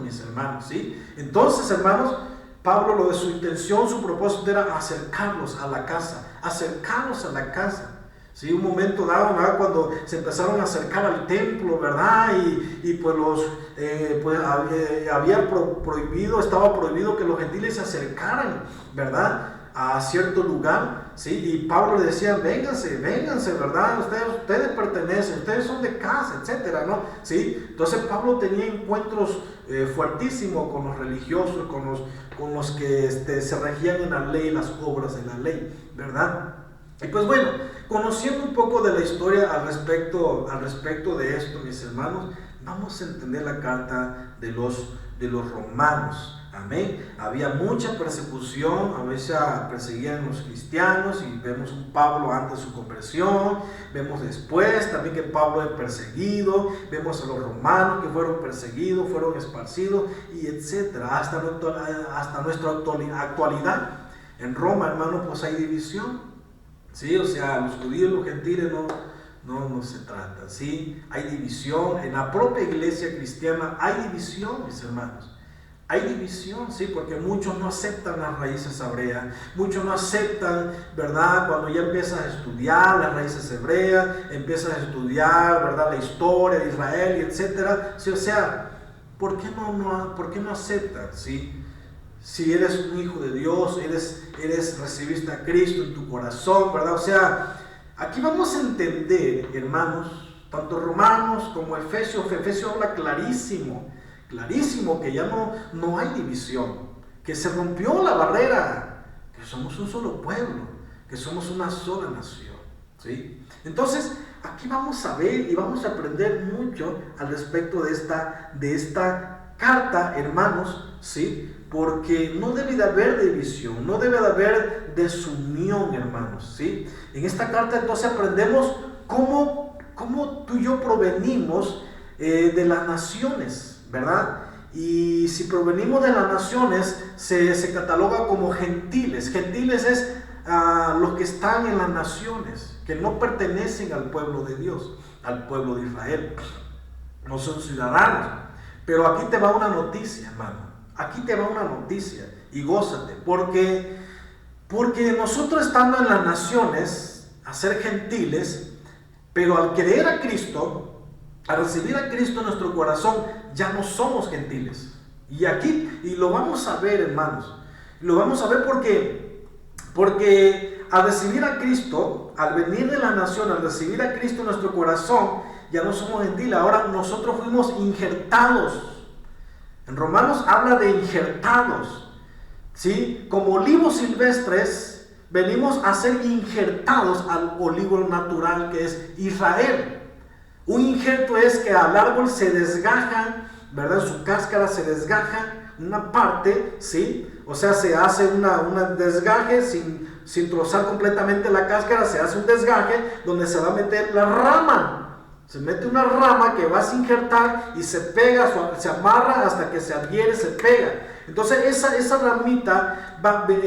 mis hermanos, ¿sí? Entonces, hermanos, Pablo, lo de su intención, su propósito era acercarlos a la casa, ¿sí? Un momento dado, ¿verdad?, cuando se empezaron a acercar al templo, ¿verdad? Y pues estaba prohibido que los gentiles se acercaran, ¿verdad?, a cierto lugar, ¿sí? Y Pablo le decía, vénganse, ¿verdad? Ustedes pertenecen, ustedes son de casa, etcétera, ¿no? ¿Sí? Entonces Pablo tenía encuentros fuertísimos con los religiosos, con los que se regían en la ley, las obras de la ley, ¿verdad? Y pues bueno, conociendo un poco de la historia al respecto de esto, mis hermanos, vamos a entender la carta de los romanos. Amén. Había mucha persecución, a veces perseguían los cristianos, y vemos un Pablo antes de su conversión, vemos después también que Pablo es perseguido, vemos a los romanos que fueron perseguidos, fueron esparcidos, y etcétera, hasta nuestra actualidad. En Roma, hermano, pues hay división, ¿sí? O sea, los judíos y los gentiles no se tratan, ¿sí? Hay división, en la propia iglesia cristiana hay división, mis hermanos. Hay división, sí, porque muchos no aceptan las raíces hebreas, muchos no aceptan, ¿verdad? Cuando ya empiezas a estudiar las raíces hebreas, empiezas a estudiar, ¿verdad?, la historia de Israel y etcétera, ¿sí? O sea, ¿por qué no aceptan, sí? Si eres un hijo de Dios, recibiste a Cristo en tu corazón, ¿verdad? O sea, aquí vamos a entender, hermanos, tanto Romanos como Efesios habla clarísimo que ya no hay división, que se rompió la barrera, que somos un solo pueblo, que somos una sola nación, ¿sí? Entonces, aquí vamos a ver y vamos a aprender mucho al respecto de esta carta, hermanos, ¿sí? Porque no debe de haber división, no debe de haber desunión, hermanos, ¿sí? En esta carta entonces aprendemos cómo tú y yo provenimos de las naciones, ¿verdad? Y si provenimos de las naciones, se cataloga como gentiles. Gentiles es los que están en las naciones, que no pertenecen al pueblo de Dios, al pueblo de Israel. No son ciudadanos. Pero aquí te va una noticia, hermano. Aquí te va una noticia y gózate. Porque nosotros estando en las naciones, a ser gentiles, pero al creer a Cristo, al recibir a Cristo en nuestro corazón, ya no somos gentiles. Y lo vamos a ver, hermanos. Lo vamos a ver porque al recibir a Cristo, al venir de la nación, al recibir a Cristo en nuestro corazón, ya no somos gentiles. Ahora nosotros fuimos injertados. En Romanos habla de injertados, ¿sí? Como olivos silvestres, venimos a ser injertados al olivo natural que es Israel. Un injerto es que al árbol se desgaja, ¿verdad? Su cáscara se desgaja una parte, ¿sí? O sea, se hace un desgaje sin trozar completamente la cáscara, se hace un desgaje donde se va a meter la rama. Se mete una rama que vas a injertar y se pega, se amarra hasta que se adhiere, se pega. Entonces esa ramita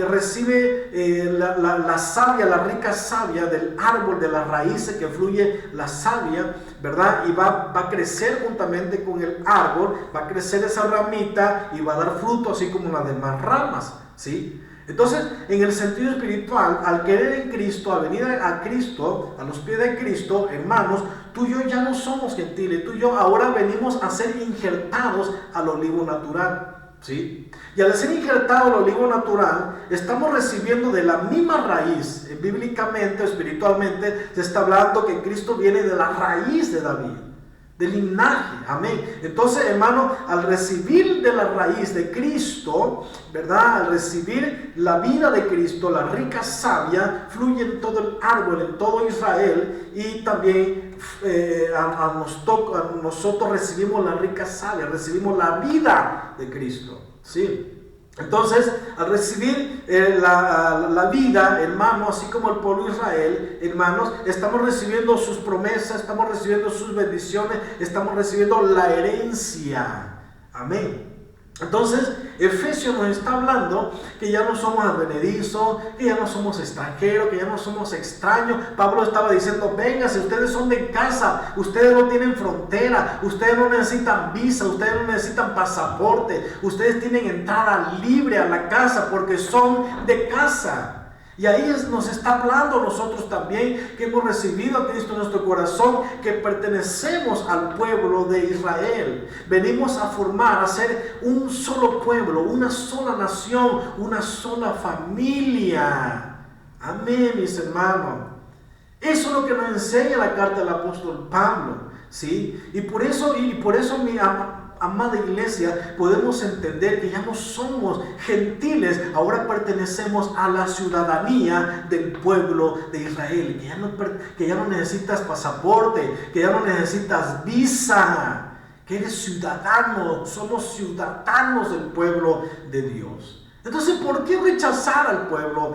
recibe la savia, la rica savia del árbol, de las raíces que fluye la savia, ¿verdad? Y va a crecer juntamente con el árbol, va a crecer esa ramita y va a dar fruto así como las demás ramas, ¿sí? Entonces, en el sentido espiritual, al querer en Cristo, al venir a Cristo, a los pies de Cristo, hermanos, tú y yo ya no somos gentiles, tú y yo ahora venimos a ser injertados al olivo natural. ¿Sí? Y al ser injertado al olivo natural, estamos recibiendo de la misma raíz. Bíblicamente, espiritualmente, se está hablando que Cristo viene de la raíz de David, del linaje, amén. Entonces, hermano, al recibir de la raíz de Cristo, ¿verdad? Al recibir la vida de Cristo, la rica savia fluye en todo el árbol, en todo Israel, y también nosotros recibimos la rica savia, recibimos la vida de Cristo, ¿sí? Entonces, al recibir la vida, hermanos, así como el pueblo de Israel, hermanos, estamos recibiendo sus promesas, estamos recibiendo sus bendiciones, estamos recibiendo la herencia. Amén. Entonces, Efesios nos está hablando que ya no somos advenedizos, que ya no somos extranjeros, que ya no somos extraños. Pablo estaba diciendo, véngase, ustedes son de casa, ustedes no tienen frontera, ustedes no necesitan visa, ustedes no necesitan pasaporte, ustedes tienen entrada libre a la casa porque son de casa. Y ahí nos está hablando nosotros también que hemos recibido a Cristo en nuestro corazón, que pertenecemos al pueblo de Israel. Venimos a formar, a ser un solo pueblo, una sola nación, una sola familia. Amén, mis hermanos. Eso es lo que nos enseña la carta del apóstol Pablo, ¿sí? Y por eso mi amada iglesia, podemos entender que ya no somos gentiles, ahora pertenecemos a la ciudadanía del pueblo de Israel, que ya no necesitas pasaporte, que ya no necesitas visa, que eres ciudadano, somos ciudadanos del pueblo de Dios. Entonces, ¿por qué rechazar al pueblo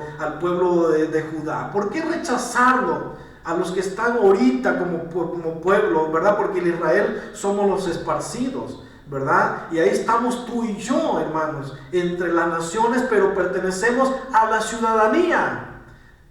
de Judá? ¿Por qué rechazarlo? A los que están ahorita como pueblo, ¿verdad? Porque en Israel somos los esparcidos, ¿verdad? Y ahí estamos tú y yo, hermanos, entre las naciones, pero pertenecemos a la ciudadanía,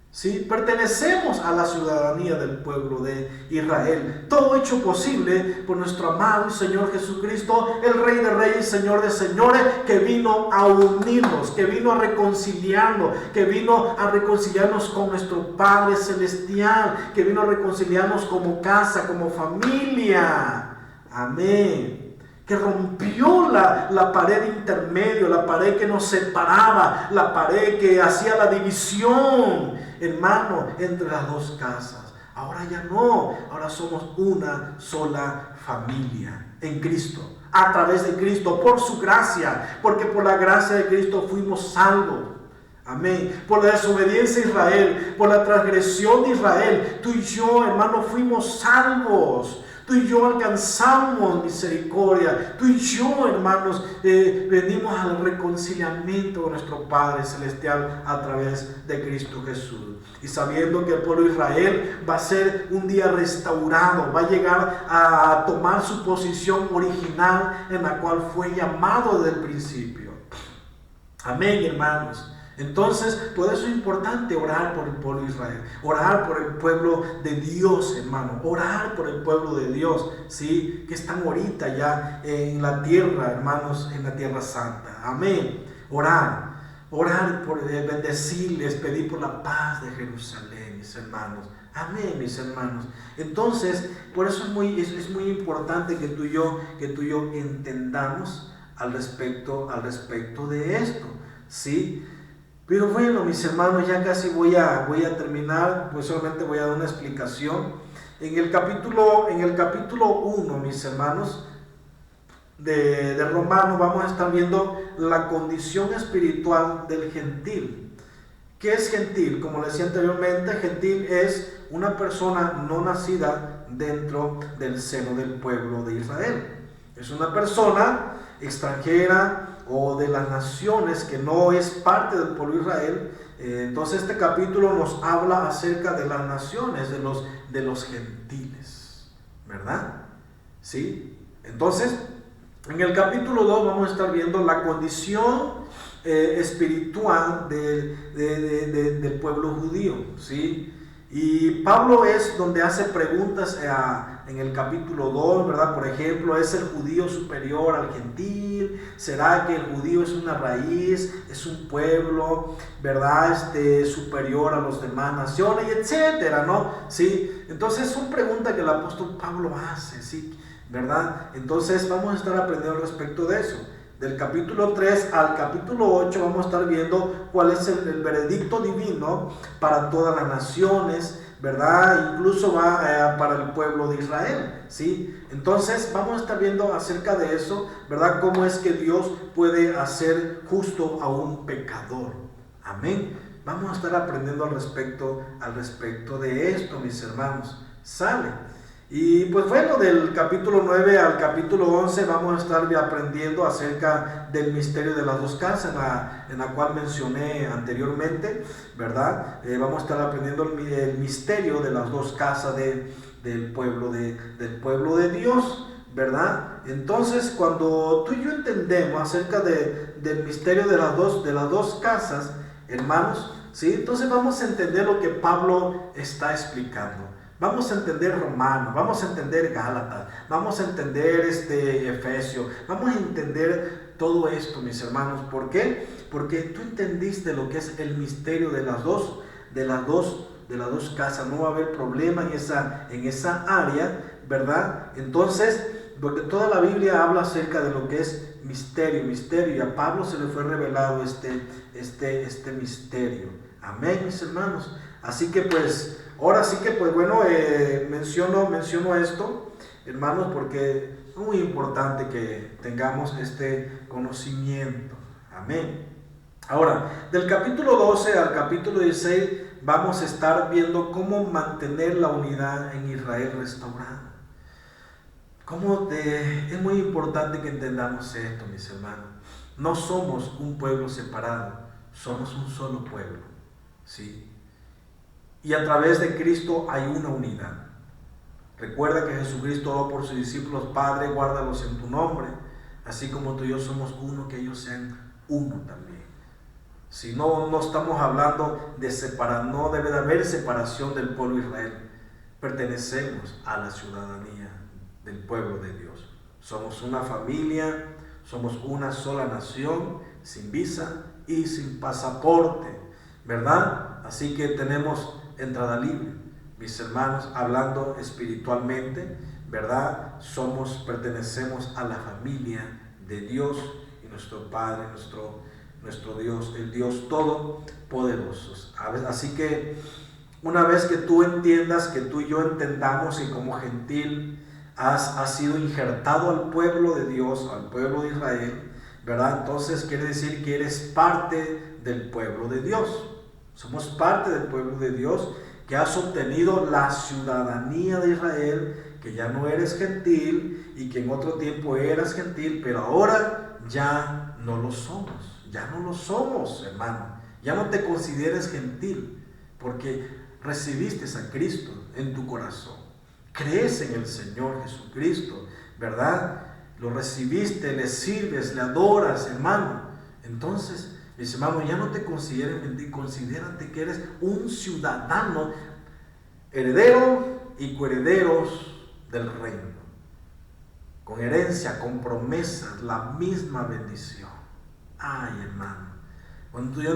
¿sí? Pertenecemos a la ciudadanía del pueblo de Israel. Todo hecho posible por nuestro amado Señor Jesucristo, el Rey de Reyes, Señor de Señores, que vino a unirnos, que vino a reconciliarnos, que vino a reconciliarnos con nuestro Padre Celestial, que vino a reconciliarnos como casa, como familia. Amén. Que rompió la pared intermedio, la pared que nos separaba, la pared que hacía la división, hermano, entre las dos casas. Ahora ya no, ahora somos una sola familia en Cristo, a través de Cristo, por su gracia, porque por la gracia de Cristo fuimos salvos. Amén. Por la desobediencia de Israel, por la transgresión de Israel, tú y yo, hermano, fuimos salvos. Tú y yo alcanzamos misericordia. Tú y yo, hermanos, venimos al reconciliamiento con nuestro Padre Celestial a través de Cristo Jesús. Y sabiendo que el pueblo de Israel va a ser un día restaurado, va a llegar a tomar su posición original en la cual fue llamado desde el principio. Amén, hermanos. Entonces, por eso es importante orar por el pueblo de Israel, orar por el pueblo de Dios, hermano, orar por el pueblo de Dios, ¿sí? Que están ahorita ya en la tierra, hermanos, en la tierra santa. Amén. Orar por bendecirles, pedir por la paz de Jerusalén, mis hermanos. Amén, mis hermanos. Entonces, por eso es muy importante que tú y yo entendamos al respecto de esto, ¿sí? Pero bueno, mis hermanos, ya casi voy a terminar, pues solamente voy a dar una explicación. En el capítulo 1, mis hermanos, de Romanos, vamos a estar viendo la condición espiritual del gentil. ¿Qué es gentil? Como les decía anteriormente, gentil es una persona no nacida dentro del seno del pueblo de Israel. Es una persona extranjera, o de las naciones que no es parte del pueblo de Israel. Entonces este capítulo nos habla acerca de las naciones, de los gentiles, ¿verdad? ¿Sí? Entonces, en el capítulo 2 vamos a estar viendo la condición espiritual del pueblo judío, ¿sí? Y Pablo es donde hace preguntas en el capítulo 2, ¿verdad? Por ejemplo, ¿es el judío superior al gentil? ¿Será que el judío es una raíz, es un pueblo, ¿verdad? Superior a las demás naciones, etcétera, ¿no? ¿Sí? Entonces son preguntas que el apóstol Pablo hace, ¿sí? ¿Verdad? Entonces vamos a estar aprendiendo respecto de eso. Del capítulo 3 al capítulo 8 vamos a estar viendo cuál es el veredicto divino para todas las naciones, ¿verdad? Incluso va para el pueblo de Israel, ¿sí? Entonces vamos a estar viendo acerca de eso, ¿verdad? Cómo es que Dios puede hacer justo a un pecador. Amén. Vamos a estar aprendiendo al respecto de esto, mis hermanos. ¿Sale? Y pues bueno, del capítulo 9 al capítulo 11 vamos a estar aprendiendo acerca del misterio de las dos casas, en la cual mencioné anteriormente, ¿verdad? Vamos a estar aprendiendo el misterio de las dos casas del pueblo de Dios, ¿verdad? Entonces, cuando tú y yo entendemos acerca del misterio de las dos casas, hermanos, ¿sí? Entonces vamos a entender lo que Pablo está explicando. Vamos a entender Romanos, vamos a entender Gálatas, vamos a entender Efesios, vamos a entender todo esto, mis hermanos. ¿Por qué? Porque tú entendiste lo que es el misterio de las dos casas. No va a haber problema en esa área, ¿verdad? Entonces, porque toda la Biblia habla acerca de lo que es misterio, y a Pablo se le fue revelado este misterio. Amén, mis hermanos. Así que pues, ahora sí que pues bueno, menciono esto, hermanos, porque es muy importante que tengamos este conocimiento. Amén. Ahora, del capítulo 12 al capítulo 16 vamos a estar viendo cómo mantener la unidad en Israel restaurada. Es muy importante que entendamos esto, mis hermanos. No somos un pueblo separado, somos un solo pueblo, ¿sí? Y a través de Cristo hay una unidad. Recuerda que Jesucristo oró por sus discípulos: Padre, guárdalos en tu nombre, así como tú y yo somos uno, que ellos sean uno también. Si no estamos hablando de separar, no debe de haber separación del pueblo de Israel. Pertenecemos a la ciudadanía del pueblo de Dios. Somos una familia, somos una sola nación, sin visa y sin pasaporte, ¿verdad? Así que tenemos entrada libre, mis hermanos, hablando espiritualmente, ¿verdad? Pertenecemos a la familia de Dios, y nuestro Padre, nuestro Dios, el Dios Todopoderoso. Así que una vez que tú entiendas, que tú y yo entendamos que como gentil has sido injertado al pueblo de Dios, al pueblo de Israel, ¿verdad? Entonces quiere decir que eres parte del pueblo de Dios. Somos parte del pueblo de Dios, que has obtenido la ciudadanía de Israel, que ya no eres gentil y que en otro tiempo eras gentil, pero ahora ya no lo somos. Ya no lo somos, hermano. Ya no te consideres gentil, porque recibiste a Cristo en tu corazón. Crees en el Señor Jesucristo, ¿verdad? Lo recibiste, le sirves, le adoras, hermano. Entonces, mis hermanos, ya no te consideres gentil, considérate que eres un ciudadano, heredero y coherederos del reino, con herencia, con promesas, la misma bendición. Ay, hermano, cuando tú y yo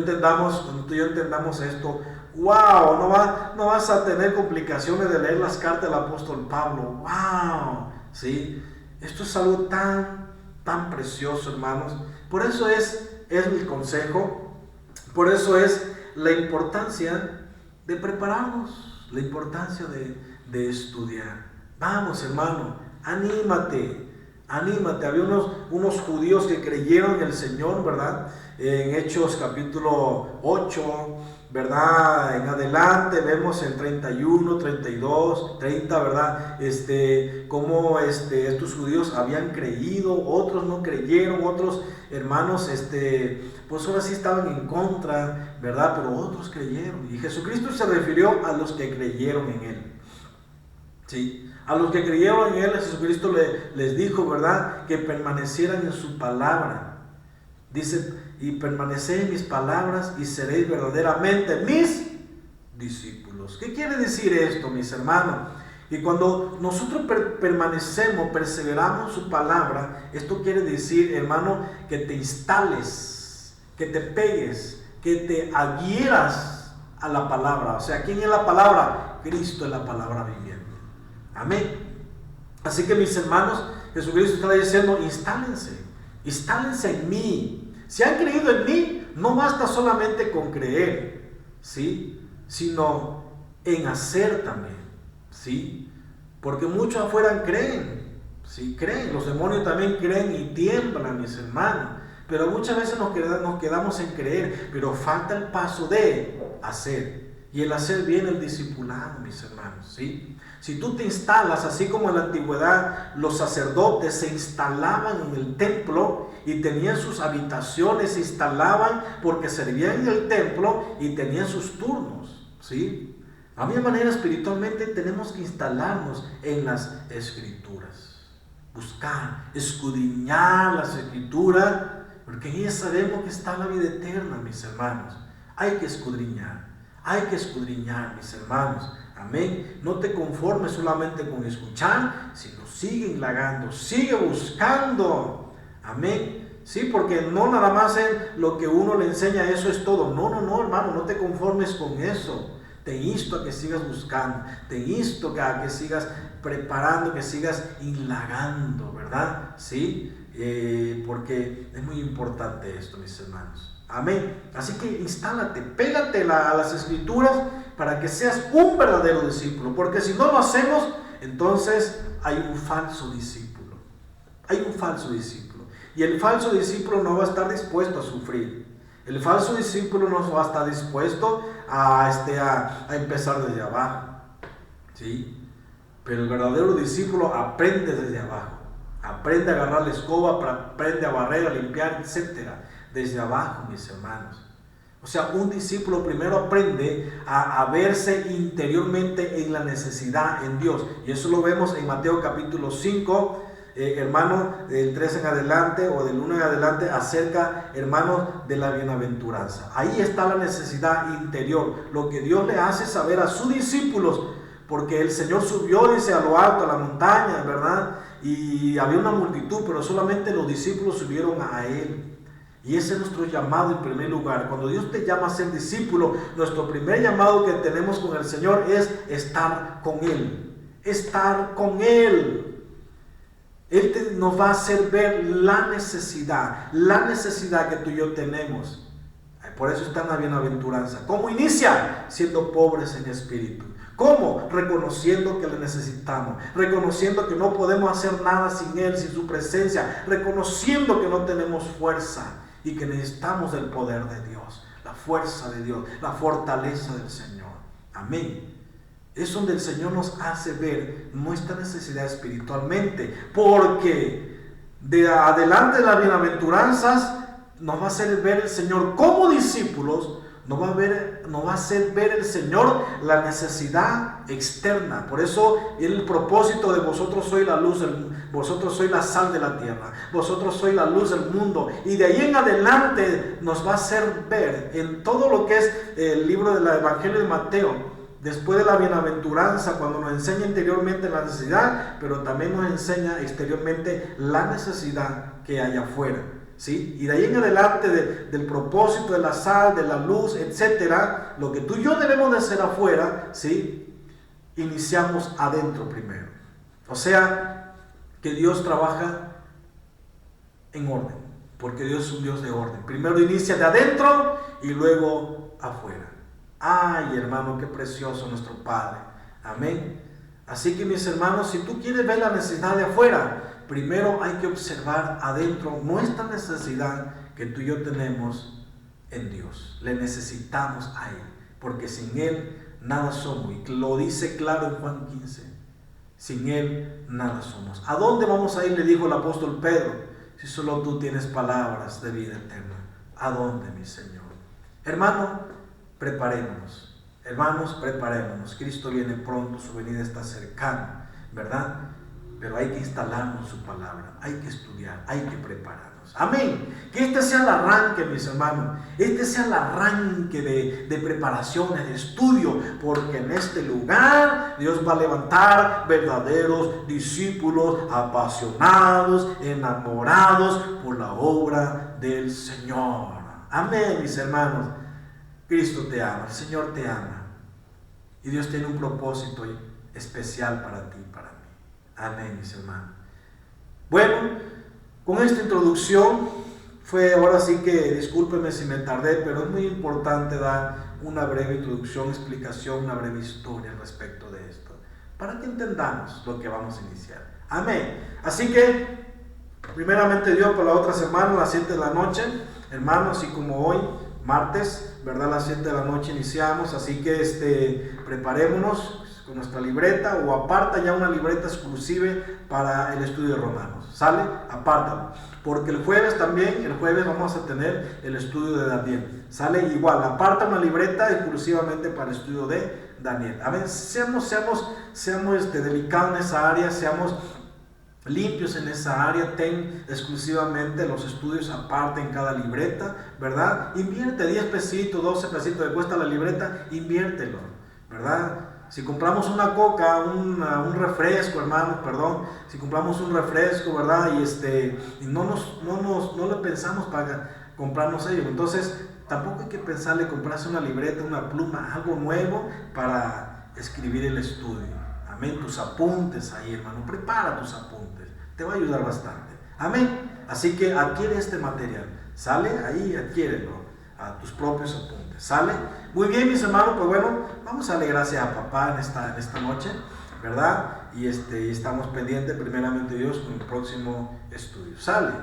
entendamos esto, wow, no vas a tener complicaciones de leer las cartas del apóstol Pablo. Wow, ¿sí? Esto es algo tan precioso, hermanos. Por eso es mi consejo, por eso es la importancia de prepararnos, la importancia de estudiar. Vamos, hermano, anímate, Anímate. Había unos judíos que creyeron en el Señor, ¿verdad? En Hechos capítulo 8, ¿verdad? En adelante vemos en 31, 32, 30, ¿verdad? Cómo estos judíos habían creído, otros no creyeron, otros hermanos, pues ahora sí estaban en contra, ¿verdad? Pero otros creyeron. Y Jesucristo se refirió a los que creyeron en Él. ¿Sí? A los que creyeron en Él, Jesucristo les dijo, ¿verdad? Que permanecieran en su palabra. Dice, y permaneced en mis palabras y seréis verdaderamente mis discípulos. ¿Qué quiere decir esto, mis hermanos? Y cuando nosotros permanecemos, perseveramos en su palabra, esto quiere decir, hermano, que te instales, que te pegues, que te adhieras a la palabra. O sea, ¿quién es la palabra? Cristo es la palabra viviente. Amén. Así que, mis hermanos, Jesucristo está diciendo, instálense en mí. Si han creído en mí, no basta solamente con creer, ¿sí? Sino en hacer también, ¿sí? Porque muchos afuera creen, ¿sí? Creen, los demonios también creen y tiemblan, mis hermanos. Pero muchas veces nos quedamos en creer, pero falta el paso de hacer. Y el hacer viene el discipulado, mis hermanos, ¿sí? Si tú te instalas, así como en la antigüedad los sacerdotes se instalaban en el templo y tenían sus habitaciones, se instalaban porque servían en el templo y tenían sus turnos, ¿sí? A mi manera, espiritualmente tenemos que instalarnos en las Escrituras, buscar, escudriñar las Escrituras, porque en ellas sabemos que está la vida eterna, mis hermanos. Hay que escudriñar, mis hermanos. Amén. No te conformes solamente con escuchar, sino sigue indagando, sigue buscando. Amén. Sí, porque no nada más en lo que uno le enseña, eso es todo. No, hermano, no te conformes con eso. Te insto a que sigas buscando, te insto a que sigas preparando, que sigas indagando, ¿verdad? Sí, porque es muy importante esto, mis hermanos. Amén. Así que instálate, pégate a las Escrituras para que seas un verdadero discípulo. Porque si no lo hacemos, entonces hay un falso discípulo. Hay un falso discípulo. Y el falso discípulo no va a estar dispuesto a sufrir. El falso discípulo no va a estar dispuesto a empezar desde abajo. ¿Sí? Pero el verdadero discípulo aprende desde abajo. Aprende a agarrar la escoba, aprende a barrer, a limpiar, etc. Desde abajo, mis hermanos. O sea, un discípulo primero aprende a verse interiormente en la necesidad en Dios. Y eso lo vemos en Mateo capítulo 5, hermano, del 3 en adelante o del 1 en adelante, acerca, hermanos, de la bienaventuranza. Ahí está la necesidad interior, lo que Dios le hace saber a sus discípulos, porque el Señor subió, dice, a lo alto, a la montaña, ¿verdad? Y había una multitud, pero solamente los discípulos subieron a Él. Y ese es nuestro llamado en primer lugar. Cuando Dios te llama a ser discípulo, nuestro primer llamado que tenemos con el Señor es estar con Él. Estar con Él. Él nos va a hacer ver la necesidad que tú y yo tenemos. Por eso está en la bienaventuranza. ¿Cómo inicia? Siendo pobres en espíritu. ¿Cómo? Reconociendo que le necesitamos, reconociendo que no podemos hacer nada sin Él, sin su presencia, reconociendo que no tenemos fuerza y que necesitamos del poder de Dios, la fuerza de Dios, la fortaleza del Señor. Amén. Es donde el Señor nos hace ver nuestra necesidad espiritualmente, porque de adelante de las bienaventuranzas nos va a hacer ver el Señor como discípulos. Nos va a hacer ver el Señor la necesidad externa. Por eso el propósito de vosotros sois la luz, vosotros sois la sal de la tierra, vosotros sois la luz del mundo. Y de ahí en adelante nos va a hacer ver en todo lo que es el libro del Evangelio de Mateo, después de la bienaventuranza, cuando nos enseña interiormente la necesidad, pero también nos enseña exteriormente la necesidad que hay afuera. ¿Sí? Y de ahí en adelante del propósito de la sal, de la luz, etcétera, lo que tú y yo debemos de hacer afuera, ¿sí? Iniciamos adentro primero. O sea, que Dios trabaja en orden, porque Dios es un Dios de orden. Primero inicia de adentro y luego afuera. Ay, hermano, qué precioso nuestro Padre. Amén. Así que, mis hermanos, si tú quieres ver la necesidad de afuera, primero hay que observar adentro nuestra necesidad que tú y yo tenemos en Dios. Le necesitamos a Él, porque sin Él nada somos. Y lo dice claro en Juan 15. Sin Él nada somos. ¿A dónde vamos a ir?, le dijo el apóstol Pedro, si solo tú tienes palabras de vida eterna. ¿A dónde, mi Señor? Hermano, preparémonos. Hermanos, preparémonos. Cristo viene pronto, su venida está cercana, ¿verdad? Pero hay que instalarnos su palabra, hay que estudiar, hay que prepararnos. Amén. Que este sea el arranque, mis hermanos. Este sea el arranque de preparaciones, de estudio, porque en este lugar Dios va a levantar verdaderos discípulos apasionados, enamorados por la obra del Señor. Amén, mis hermanos. Cristo te ama, el Señor te ama. Y Dios tiene un propósito especial para ti y para mí. Amén, mis hermanos. Bueno, con esta introducción fue, ahora sí que discúlpenme si me tardé, pero es muy importante dar una breve introducción, explicación, una breve historia al respecto de esto, para que entendamos lo que vamos a iniciar. Amén. Así que, primeramente Dios, para la otra semana, a las 7 de la noche, hermanos, así como hoy, martes, ¿verdad? A las 7 de la noche iniciamos, así que preparémonos con nuestra libreta, o aparta ya una libreta exclusiva para el estudio de Romanos. ¿Sale? Apártalo. Porque el jueves vamos a tener el estudio de Daniel. ¿Sale? Igual, aparta una libreta exclusivamente para el estudio de Daniel. A ver, seamos delicados en esa área, seamos limpios en esa área, ten exclusivamente los estudios aparte en cada libreta, ¿verdad? Invierte 10 pesitos, 12 pesitos que cuesta la libreta, inviértelo, ¿verdad? Si compramos una coca, un refresco, hermanos, si compramos un refresco, ¿verdad? Y no le pensamos para comprarnos ello, entonces tampoco hay que pensarle comprarse una libreta, una pluma, algo nuevo para escribir el estudio. Amén, tus apuntes ahí, hermano, prepara tus apuntes, te va a ayudar bastante. Amén, así que adquiere este material, ¿sale? Ahí adquiérelo a tus propios apuntes, ¿sale? Muy bien, mis hermanos, pues bueno, vamos a darle gracias a papá en esta noche, ¿verdad? Y estamos pendientes, primeramente Dios, con el próximo estudio, ¿sale?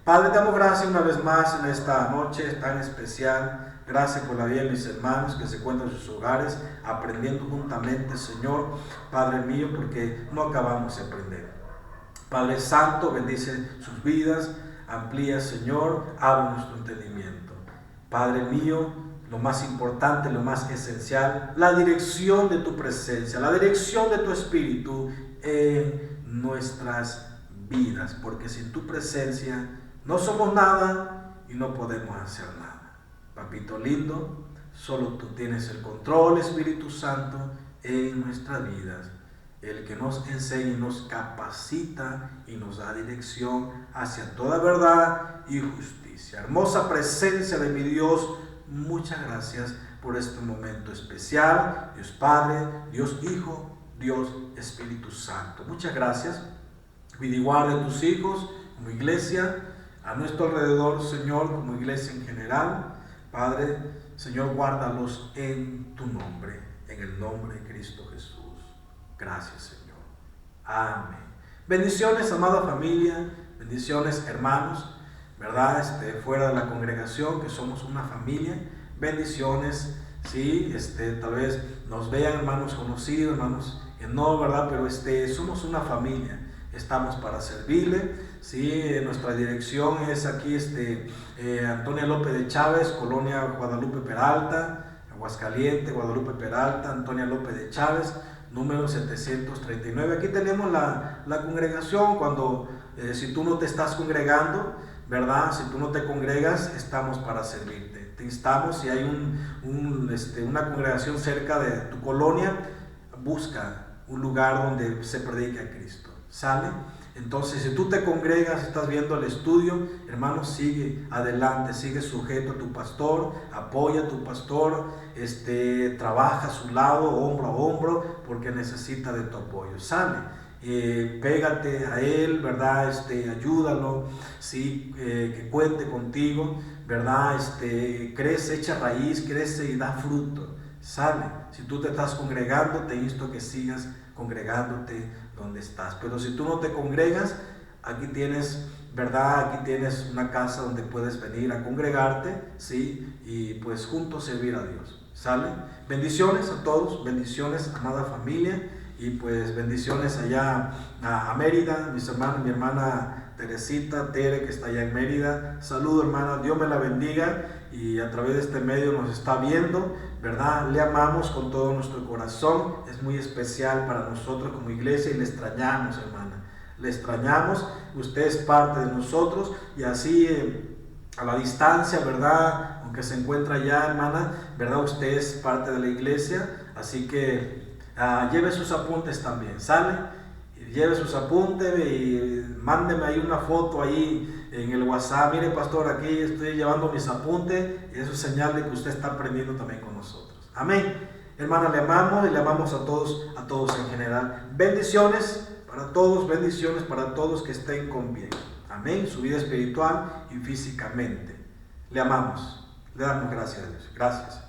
Padre, te damos gracias una vez más en esta noche tan especial. Gracias por la vida de mis hermanos que se encuentran en sus hogares, aprendiendo juntamente, Señor, Padre mío, porque no acabamos de aprender. Padre Santo, bendice sus vidas, amplía, Señor, abre nuestro entendimiento. Padre mío, lo más importante, lo más esencial, la dirección de tu presencia, la dirección de tu Espíritu en nuestras vidas, porque sin tu presencia no somos nada y no podemos hacer nada. Papito lindo, solo tú tienes el control, Espíritu Santo, en nuestras vidas, el que nos enseña y nos capacita y nos da dirección hacia toda verdad y justicia. Hermosa presencia de mi Dios, muchas gracias por este momento especial. Dios Padre, Dios Hijo, Dios Espíritu Santo. Muchas gracias. Cuida y guarda a tus hijos como iglesia, a nuestro alrededor, Señor, como iglesia en general. Padre, Señor, guárdalos en tu nombre, en el nombre de Cristo Jesús. Gracias, Señor. Amén. Bendiciones, amada familia, bendiciones, hermanos, ¿verdad? Fuera de la congregación, que somos una familia, bendiciones, sí, tal vez nos vean hermanos conocidos, hermanos que no, ¿verdad? Pero somos una familia, estamos para servirle, sí, nuestra dirección es aquí, Antonia López de Chávez, Colonia Guadalupe Peralta, Aguascalientes, Guadalupe Peralta, Antonia López de Chávez, número 739. Aquí tenemos la congregación. Cuando si tú no te estás congregando, ¿verdad? Si tú no te congregas, estamos para servirte. Te instamos, si hay una congregación cerca de tu colonia, busca un lugar donde se predique a Cristo. ¿Sale? Entonces, si tú te congregas, estás viendo el estudio, hermano, sigue adelante, sigue sujeto a tu pastor, apoya a tu pastor, trabaja a su lado, hombro a hombro, porque necesita de tu apoyo. Sale, pégate a él, ¿verdad? Ayúdalo, sí, que cuente contigo, ¿verdad? Crece, echa raíz, crece y da fruto. Sale, si tú te estás congregando, te insto a que sigas congregándote donde estás. Pero si tú no te congregas, aquí tienes, ¿verdad? Aquí tienes una casa donde puedes venir a congregarte, ¿sí? Y pues juntos servir a Dios, ¿sale? Bendiciones a todos, bendiciones, amada familia, y pues bendiciones allá a Mérida, mis hermanos, mi hermana Teresita, Tere, que está allá en Mérida. Saludo, hermana, Dios me la bendiga, y a través de este medio nos está viendo, ¿verdad? Le amamos con todo nuestro corazón, es muy especial para nosotros como iglesia y le extrañamos, hermana, le extrañamos, usted es parte de nosotros, y así a la distancia, ¿verdad? Aunque se encuentra allá, hermana, ¿verdad? Usted es parte de la iglesia, así que lleve sus apuntes también, ¿sale? Lleve sus apuntes y mándeme ahí una foto ahí en el WhatsApp. Mire, pastor, aquí estoy llevando mis apuntes, y eso es señal de que usted está aprendiendo también con nosotros. Amén. Hermana, le amamos y le amamos a todos en general. Bendiciones para todos, bendiciones para todos, que estén con bien. Amén. Su vida espiritual y físicamente. Le amamos. Le damos gracias a Dios. Gracias.